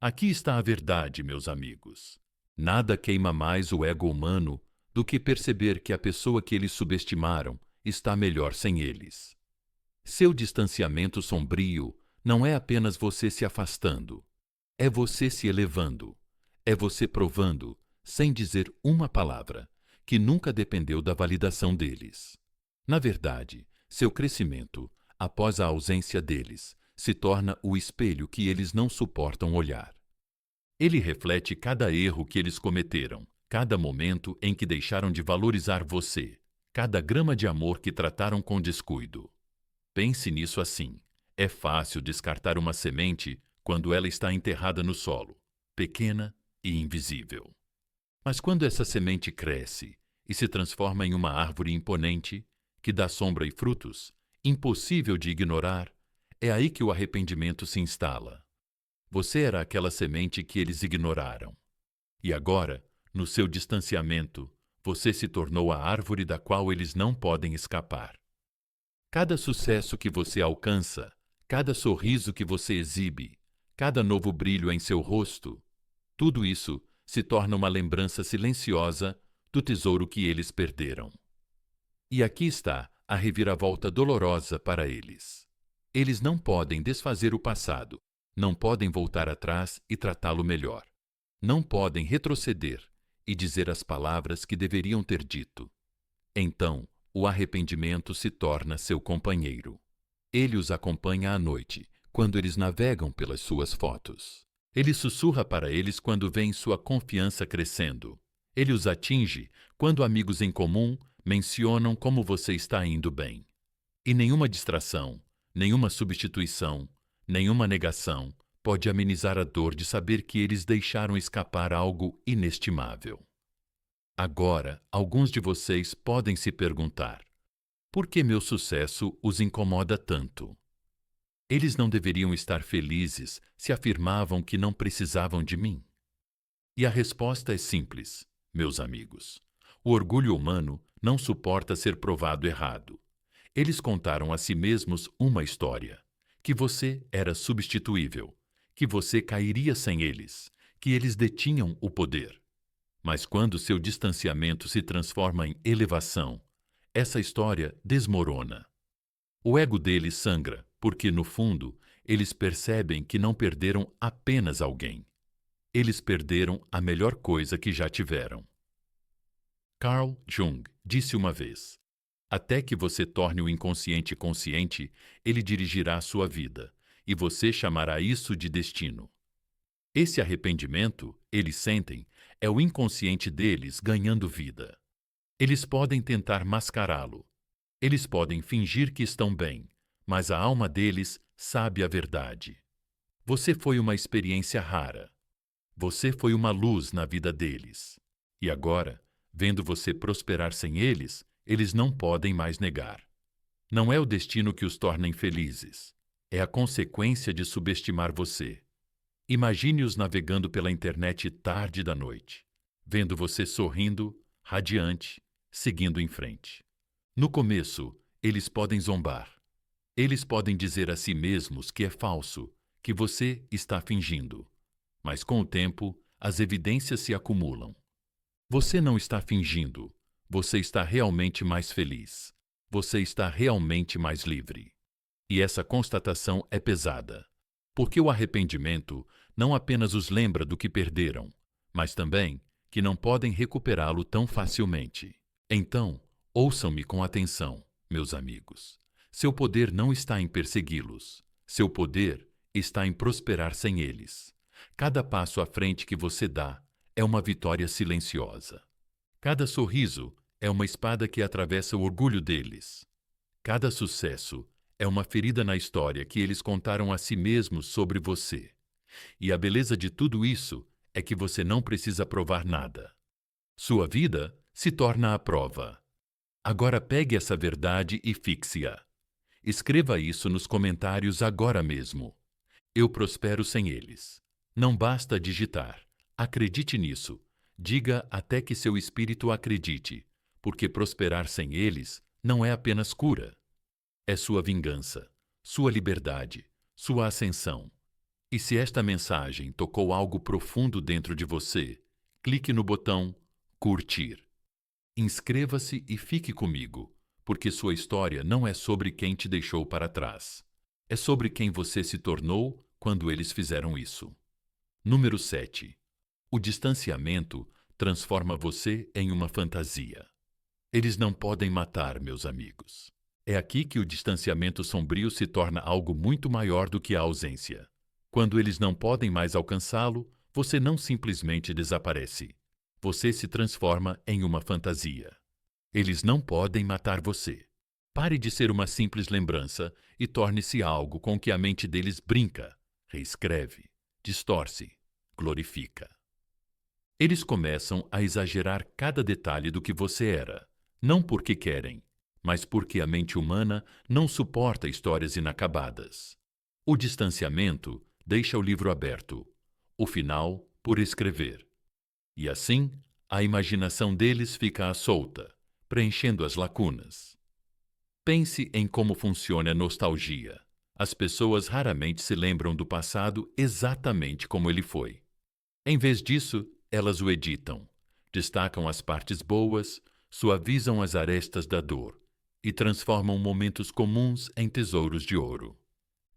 Aqui está a verdade, meus amigos. Nada queima mais o ego humano do que perceber que a pessoa que eles subestimaram está melhor sem eles. Seu distanciamento sombrio não é apenas você se afastando. É você se elevando. É você provando, sem dizer uma palavra, que nunca dependeu da validação deles. Na verdade, seu crescimento, após a ausência deles, se torna o espelho que eles não suportam olhar. Ele reflete cada erro que eles cometeram, cada momento em que deixaram de valorizar você, cada grama de amor que trataram com descuido. Pense nisso assim. É fácil descartar uma semente quando ela está enterrada no solo, pequena e invisível. Mas quando essa semente cresce e se transforma em uma árvore imponente, que dá sombra e frutos, impossível de ignorar, é aí que o arrependimento se instala. Você era aquela semente que eles ignoraram. E agora, no seu distanciamento, você se tornou a árvore da qual eles não podem escapar. Cada sucesso que você alcança, cada sorriso que você exibe, cada novo brilho em seu rosto, tudo isso se torna uma lembrança silenciosa do tesouro que eles perderam. E aqui está a reviravolta dolorosa para eles. Eles não podem desfazer o passado, não podem voltar atrás e tratá-lo melhor. Não podem retroceder e dizer as palavras que deveriam ter dito. Então, o arrependimento se torna seu companheiro. Ele os acompanha à noite, quando eles navegam pelas suas fotos. Ele sussurra para eles quando veem sua confiança crescendo. Ele os atinge quando amigos em comum mencionam como você está indo bem. E nenhuma distração, nenhuma substituição, nenhuma negação pode amenizar a dor de saber que eles deixaram escapar algo inestimável. Agora, alguns de vocês podem se perguntar: por que meu sucesso os incomoda tanto? Eles não deveriam estar felizes se afirmavam que não precisavam de mim? E a resposta é simples, meus amigos. O orgulho humano não suporta ser provado errado. Eles contaram a si mesmos uma história: que você era substituível, que você cairia sem eles, que eles detinham o poder. Mas quando seu distanciamento se transforma em elevação, essa história desmorona. O ego deles sangra, porque, no fundo, eles percebem que não perderam apenas alguém. Eles perderam a melhor coisa que já tiveram. Carl Jung disse uma vez: até que você torne o inconsciente consciente, ele dirigirá a sua vida, e você chamará isso de destino. Esse arrependimento, eles sentem, é o inconsciente deles ganhando vida. Eles podem tentar mascará-lo. Eles podem fingir que estão bem, mas a alma deles sabe a verdade. Você foi uma experiência rara. Você foi uma luz na vida deles. E agora, vendo você prosperar sem eles, eles não podem mais negar. Não é o destino que os torna infelizes. É a consequência de subestimar você. Imagine-os navegando pela internet tarde da noite, vendo você sorrindo, radiante, seguindo em frente. No começo, eles podem zombar. Eles podem dizer a si mesmos que é falso, que você está fingindo. Mas com o tempo, as evidências se acumulam. Você não está fingindo. Você está realmente mais feliz. Você está realmente mais livre. E essa constatação é pesada, porque o arrependimento não apenas os lembra do que perderam, mas também que não podem recuperá-lo tão facilmente. Então, ouçam-me com atenção, meus amigos. Seu poder não está em persegui-los. Seu poder está em prosperar sem eles. Cada passo à frente que você dá é uma vitória silenciosa. Cada sorriso é uma espada que atravessa o orgulho deles. Cada sucesso é uma ferida na história que eles contaram a si mesmos sobre você. E a beleza de tudo isso é que você não precisa provar nada. Sua vida se torna a prova. Agora pegue essa verdade e fixe-a. Escreva isso nos comentários agora mesmo. Eu prospero sem eles. Não basta digitar. Acredite nisso. Diga até que seu espírito acredite, porque prosperar sem eles não é apenas cura. É sua vingança, sua liberdade, sua ascensão. E se esta mensagem tocou algo profundo dentro de você, clique no botão curtir. Inscreva-se e fique comigo, porque sua história não é sobre quem te deixou para trás. É sobre quem você se tornou quando eles fizeram isso. Número 7. O distanciamento transforma você em uma fantasia. Eles não podem matar, meus amigos. É aqui que o distanciamento sombrio se torna algo muito maior do que a ausência. Quando eles não podem mais alcançá-lo, você não simplesmente desaparece. Você se transforma em uma fantasia. Eles não podem matar você. Pare de ser uma simples lembrança e torne-se algo com que a mente deles brinca, reescreve, distorce, glorifica. Eles começam a exagerar cada detalhe do que você era, não porque querem, mas porque a mente humana não suporta histórias inacabadas. O distanciamento deixa o livro aberto, o final por escrever. E assim, a imaginação deles fica à solta, preenchendo as lacunas. Pense em como funciona a nostalgia. As pessoas raramente se lembram do passado exatamente como ele foi. Em vez disso, elas o editam, destacam as partes boas, suavizam as arestas da dor e transformam momentos comuns em tesouros de ouro.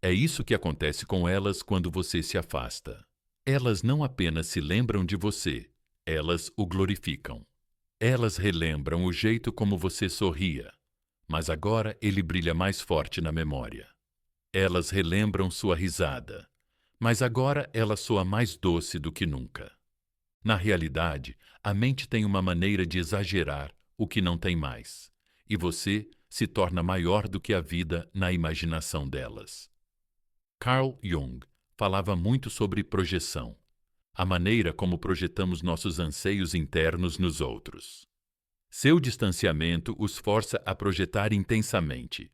É isso que acontece com elas quando você se afasta. Elas não apenas se lembram de você, elas o glorificam. Elas relembram o jeito como você sorria, mas agora ele brilha mais forte na memória. Elas relembram sua risada, mas agora ela soa mais doce do que nunca. Na realidade, a mente tem uma maneira de exagerar o que não tem mais, e você se torna maior do que a vida na imaginação delas. Carl Jung falava muito sobre projeção, a maneira como projetamos nossos anseios internos nos outros. Seu distanciamento os força a projetar intensamente.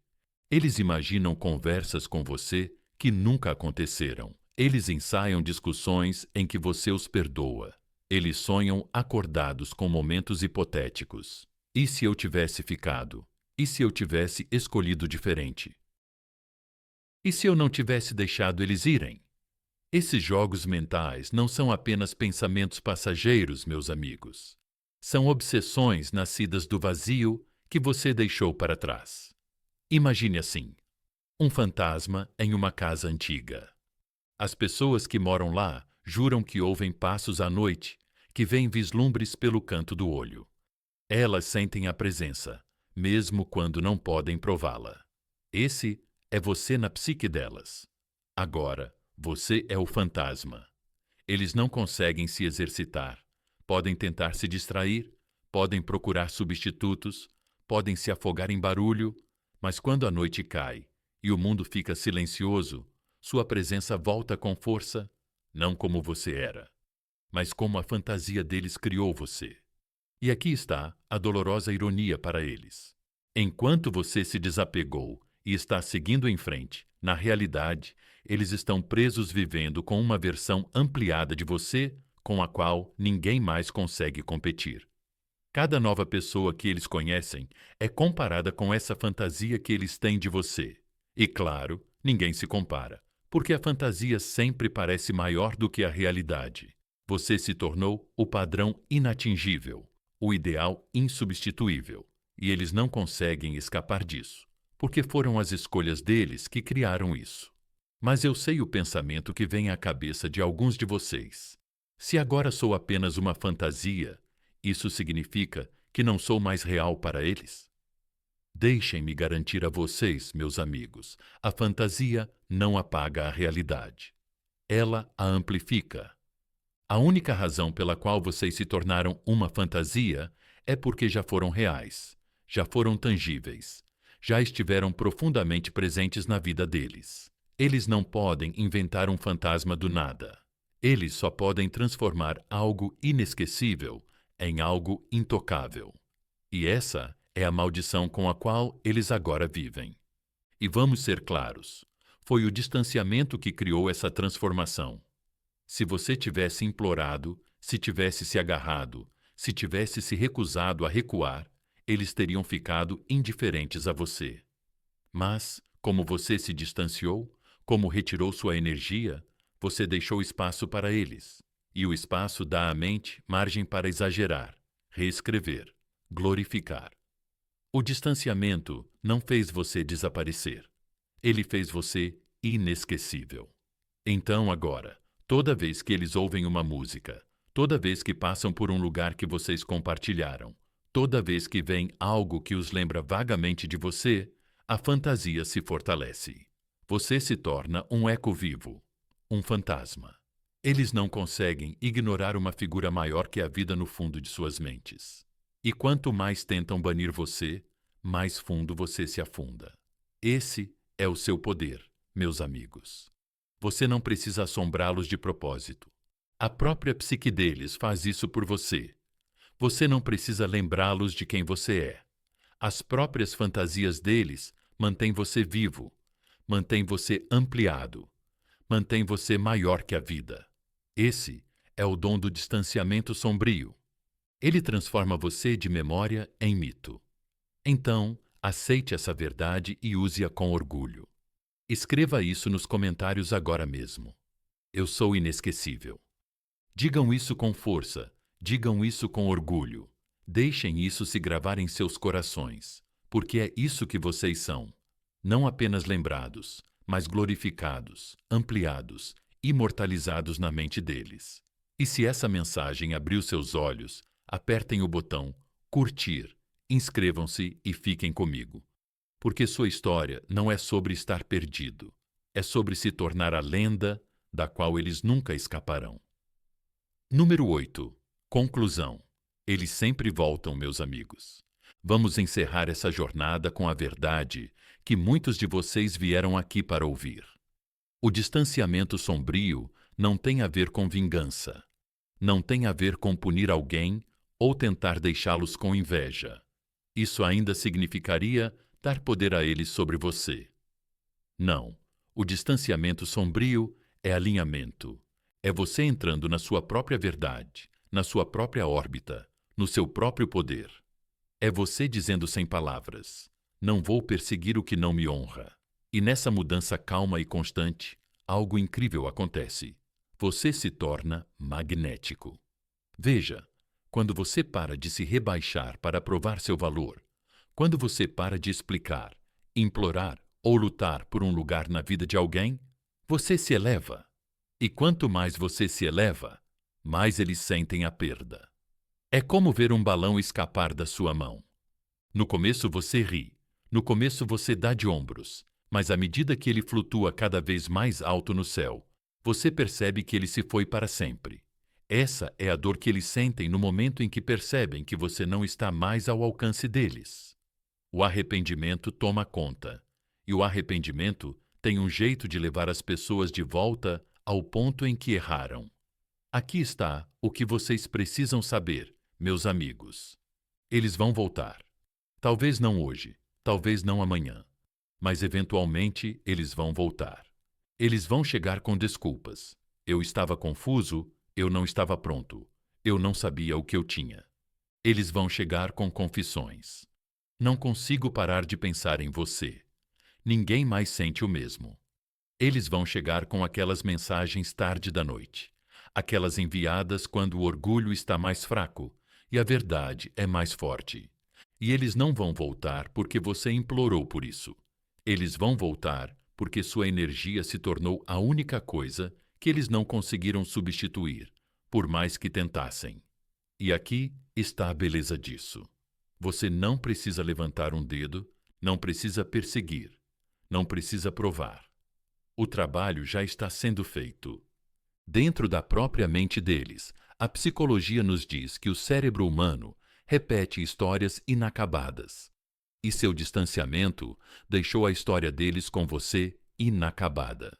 Eles imaginam conversas com você que nunca aconteceram. Eles ensaiam discussões em que você os perdoa. Eles sonham acordados com momentos hipotéticos. E se eu tivesse ficado? E se eu tivesse escolhido diferente? E se eu não tivesse deixado eles irem? Esses jogos mentais não são apenas pensamentos passageiros, meus amigos. São obsessões nascidas do vazio que você deixou para trás. Imagine assim: um fantasma em uma casa antiga. As pessoas que moram lá juram que ouvem passos à noite, que veem vislumbres pelo canto do olho. Elas sentem a presença, mesmo quando não podem prová-la. Esse é você na psique delas. Agora, você é o fantasma. Eles não conseguem se exercitar. Podem tentar se distrair, podem procurar substitutos, podem se afogar em barulho, mas quando a noite cai e o mundo fica silencioso, sua presença volta com força, não como você era, mas como a fantasia deles criou você. E aqui está a dolorosa ironia para eles. Enquanto você se desapegou e está seguindo em frente, na realidade, eles estão presos vivendo com uma versão ampliada de você com a qual ninguém mais consegue competir. Cada nova pessoa que eles conhecem é comparada com essa fantasia que eles têm de você. E claro, ninguém se compara, porque a fantasia sempre parece maior do que a realidade. Você se tornou o padrão inatingível, o ideal insubstituível, e eles não conseguem escapar disso, porque foram as escolhas deles que criaram isso. Mas eu sei o pensamento que vem à cabeça de alguns de vocês. Se agora sou apenas uma fantasia, isso significa que não sou mais real para eles? Deixem-me garantir a vocês, meus amigos, a fantasia não apaga a realidade. Ela a amplifica. A única razão pela qual vocês se tornaram uma fantasia é porque já foram reais, já foram tangíveis, já estiveram profundamente presentes na vida deles. Eles não podem inventar um fantasma do nada. Eles só podem transformar algo inesquecível em algo intocável. E essa é a maldição com a qual eles agora vivem. E vamos ser claros, foi o distanciamento que criou essa transformação. Se você tivesse implorado, se tivesse se agarrado, se tivesse se recusado a recuar, eles teriam ficado indiferentes a você. Mas, como você se distanciou, como retirou sua energia, você deixou espaço para eles. E o espaço dá à mente margem para exagerar, reescrever, glorificar. O distanciamento não fez você desaparecer. Ele fez você inesquecível. Então, agora, toda vez que eles ouvem uma música, toda vez que passam por um lugar que vocês compartilharam, toda vez que veem algo que os lembra vagamente de você, a fantasia se fortalece. Você se torna um eco vivo, um fantasma. Eles não conseguem ignorar uma figura maior que a vida no fundo de suas mentes. E quanto mais tentam banir você, mais fundo você se afunda. Esse é o seu poder, meus amigos. Você não precisa assombrá-los de propósito. A própria psique deles faz isso por você. Você não precisa lembrá-los de quem você é. As próprias fantasias deles mantêm você vivo, mantêm você ampliado, mantêm você maior que a vida. Esse é o dom do distanciamento sombrio. Ele transforma você de memória em mito. Então, aceite essa verdade e use-a com orgulho. Escreva isso nos comentários agora mesmo. Eu sou inesquecível. Digam isso com força, digam isso com orgulho. Deixem isso se gravar em seus corações, porque é isso que vocês são. Não apenas lembrados, mas glorificados, ampliados, imortalizados na mente deles. E se essa mensagem abriu seus olhos, apertem o botão curtir, inscrevam-se e fiquem comigo. Porque sua história não é sobre estar perdido, é sobre se tornar a lenda da qual eles nunca escaparão. Número 8. Conclusão. Eles sempre voltam, meus amigos. Vamos encerrar essa jornada com a verdade que muitos de vocês vieram aqui para ouvir. O distanciamento sombrio não tem a ver com vingança. Não tem a ver com punir alguém ou tentar deixá-los com inveja. Isso ainda significaria dar poder a eles sobre você. Não. O distanciamento sombrio é alinhamento. É você entrando na sua própria verdade, na sua própria órbita, no seu próprio poder. É você dizendo sem palavras: não vou perseguir o que não me honra. E nessa mudança calma e constante, algo incrível acontece. Você se torna magnético. Veja, quando você para de se rebaixar para provar seu valor, quando você para de explicar, implorar ou lutar por um lugar na vida de alguém, você se eleva. E quanto mais você se eleva, mais eles sentem a perda. É como ver um balão escapar da sua mão. No começo você ri, no começo você dá de ombros, mas à medida que ele flutua cada vez mais alto no céu, você percebe que ele se foi para sempre. Essa é a dor que eles sentem no momento em que percebem que você não está mais ao alcance deles. O arrependimento toma conta, e o arrependimento tem um jeito de levar as pessoas de volta ao ponto em que erraram. Aqui está o que vocês precisam saber, meus amigos. Eles vão voltar. Talvez não hoje, talvez não amanhã, mas eventualmente eles vão voltar. Eles vão chegar com desculpas. Eu estava confuso, eu não estava pronto, eu não sabia o que eu tinha. Eles vão chegar com confissões. Não consigo parar de pensar em você. Ninguém mais sente o mesmo. Eles vão chegar com aquelas mensagens tarde da noite, aquelas enviadas quando o orgulho está mais fraco e a verdade é mais forte. E eles não vão voltar porque você implorou por isso. Eles vão voltar porque sua energia se tornou a única coisa que eles não conseguiram substituir, por mais que tentassem. E aqui está a beleza disso. Você não precisa levantar um dedo, não precisa perseguir, não precisa provar. O trabalho já está sendo feito. Dentro da própria mente deles, a psicologia nos diz que o cérebro humano repete histórias inacabadas. E seu distanciamento deixou a história deles com você inacabada.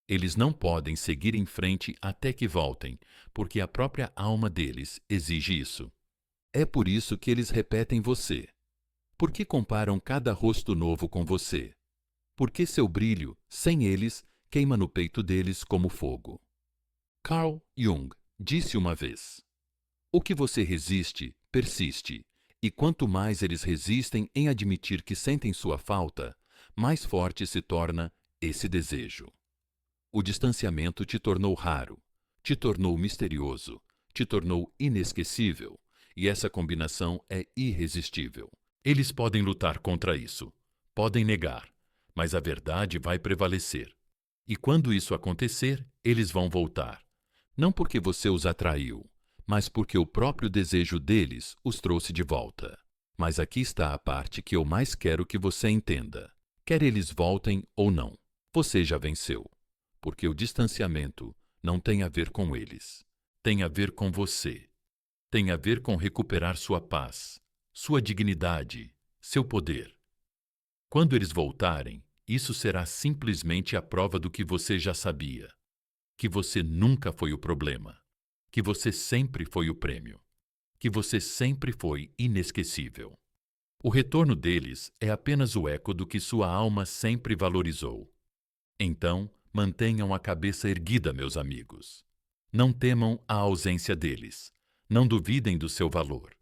Eles não podem seguir em frente até que voltem, porque a própria alma deles exige isso. É por isso que eles repetem você. Por que comparam cada rosto novo com você? Porque seu brilho, sem eles, queima no peito deles como fogo. Carl Jung disse uma vez: o que você resiste, persiste, e quanto mais eles resistem em admitir que sentem sua falta, mais forte se torna esse desejo. O distanciamento te tornou raro, te tornou misterioso, te tornou inesquecível, e essa combinação é irresistível. Eles podem lutar contra isso, podem negar, mas a verdade vai prevalecer. E quando isso acontecer, eles vão voltar. Não porque você os atraiu, mas porque o próprio desejo deles os trouxe de volta. Mas aqui está a parte que eu mais quero que você entenda. Quer eles voltem ou não, você já venceu. Porque o distanciamento não tem a ver com eles. Tem a ver com você. Tem a ver com recuperar sua paz, sua dignidade, seu poder. Quando eles voltarem, isso será simplesmente a prova do que você já sabia. Que você nunca foi o problema. Que você sempre foi o prêmio. Que você sempre foi inesquecível. O retorno deles é apenas o eco do que sua alma sempre valorizou. Então, mantenham a cabeça erguida, meus amigos. Não temam a ausência deles. Não duvidem do seu valor.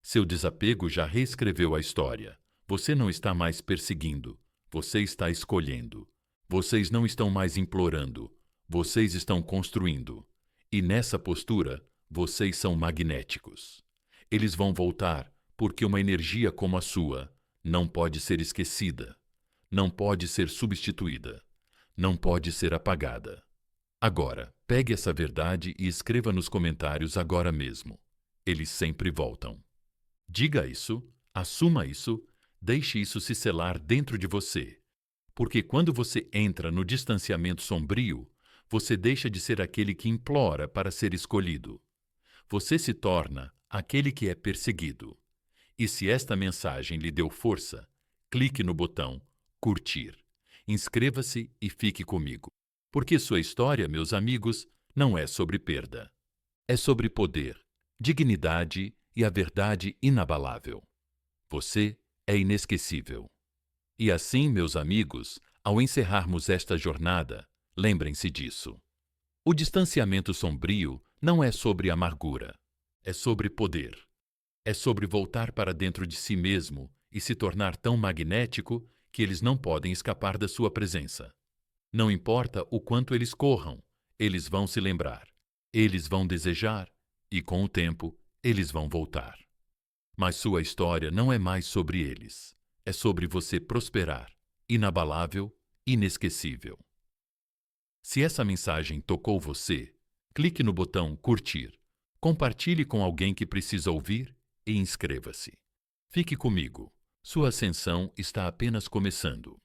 Seu desapego já reescreveu a história. Você não está mais perseguindo. Você está escolhendo. Vocês não estão mais implorando. Vocês estão construindo. E nessa postura, vocês são magnéticos. Eles vão voltar porque uma energia como a sua não pode ser esquecida, não pode ser substituída, não pode ser apagada. Agora, pegue essa verdade e escreva nos comentários agora mesmo. Eles sempre voltam. Diga isso, assuma isso, deixe isso se selar dentro de você. Porque quando você entra no distanciamento sombrio, você deixa de ser aquele que implora para ser escolhido. Você se torna aquele que é perseguido. E se esta mensagem lhe deu força, clique no botão curtir. Inscreva-se e fique comigo. Porque sua história, meus amigos, não é sobre perda. É sobre poder, dignidade e a verdade inabalável. Você é inesquecível. E assim, meus amigos, ao encerrarmos esta jornada, lembrem-se disso. O distanciamento sombrio não é sobre amargura, é sobre poder. É sobre voltar para dentro de si mesmo e se tornar tão magnético que eles não podem escapar da sua presença. Não importa o quanto eles corram, eles vão se lembrar, eles vão desejar e, com o tempo, eles vão voltar. Mas sua história não é mais sobre eles. É sobre você prosperar, inabalável, inesquecível. Se essa mensagem tocou você, clique no botão curtir, compartilhe com alguém que precisa ouvir e inscreva-se. Fique comigo. Sua ascensão está apenas começando.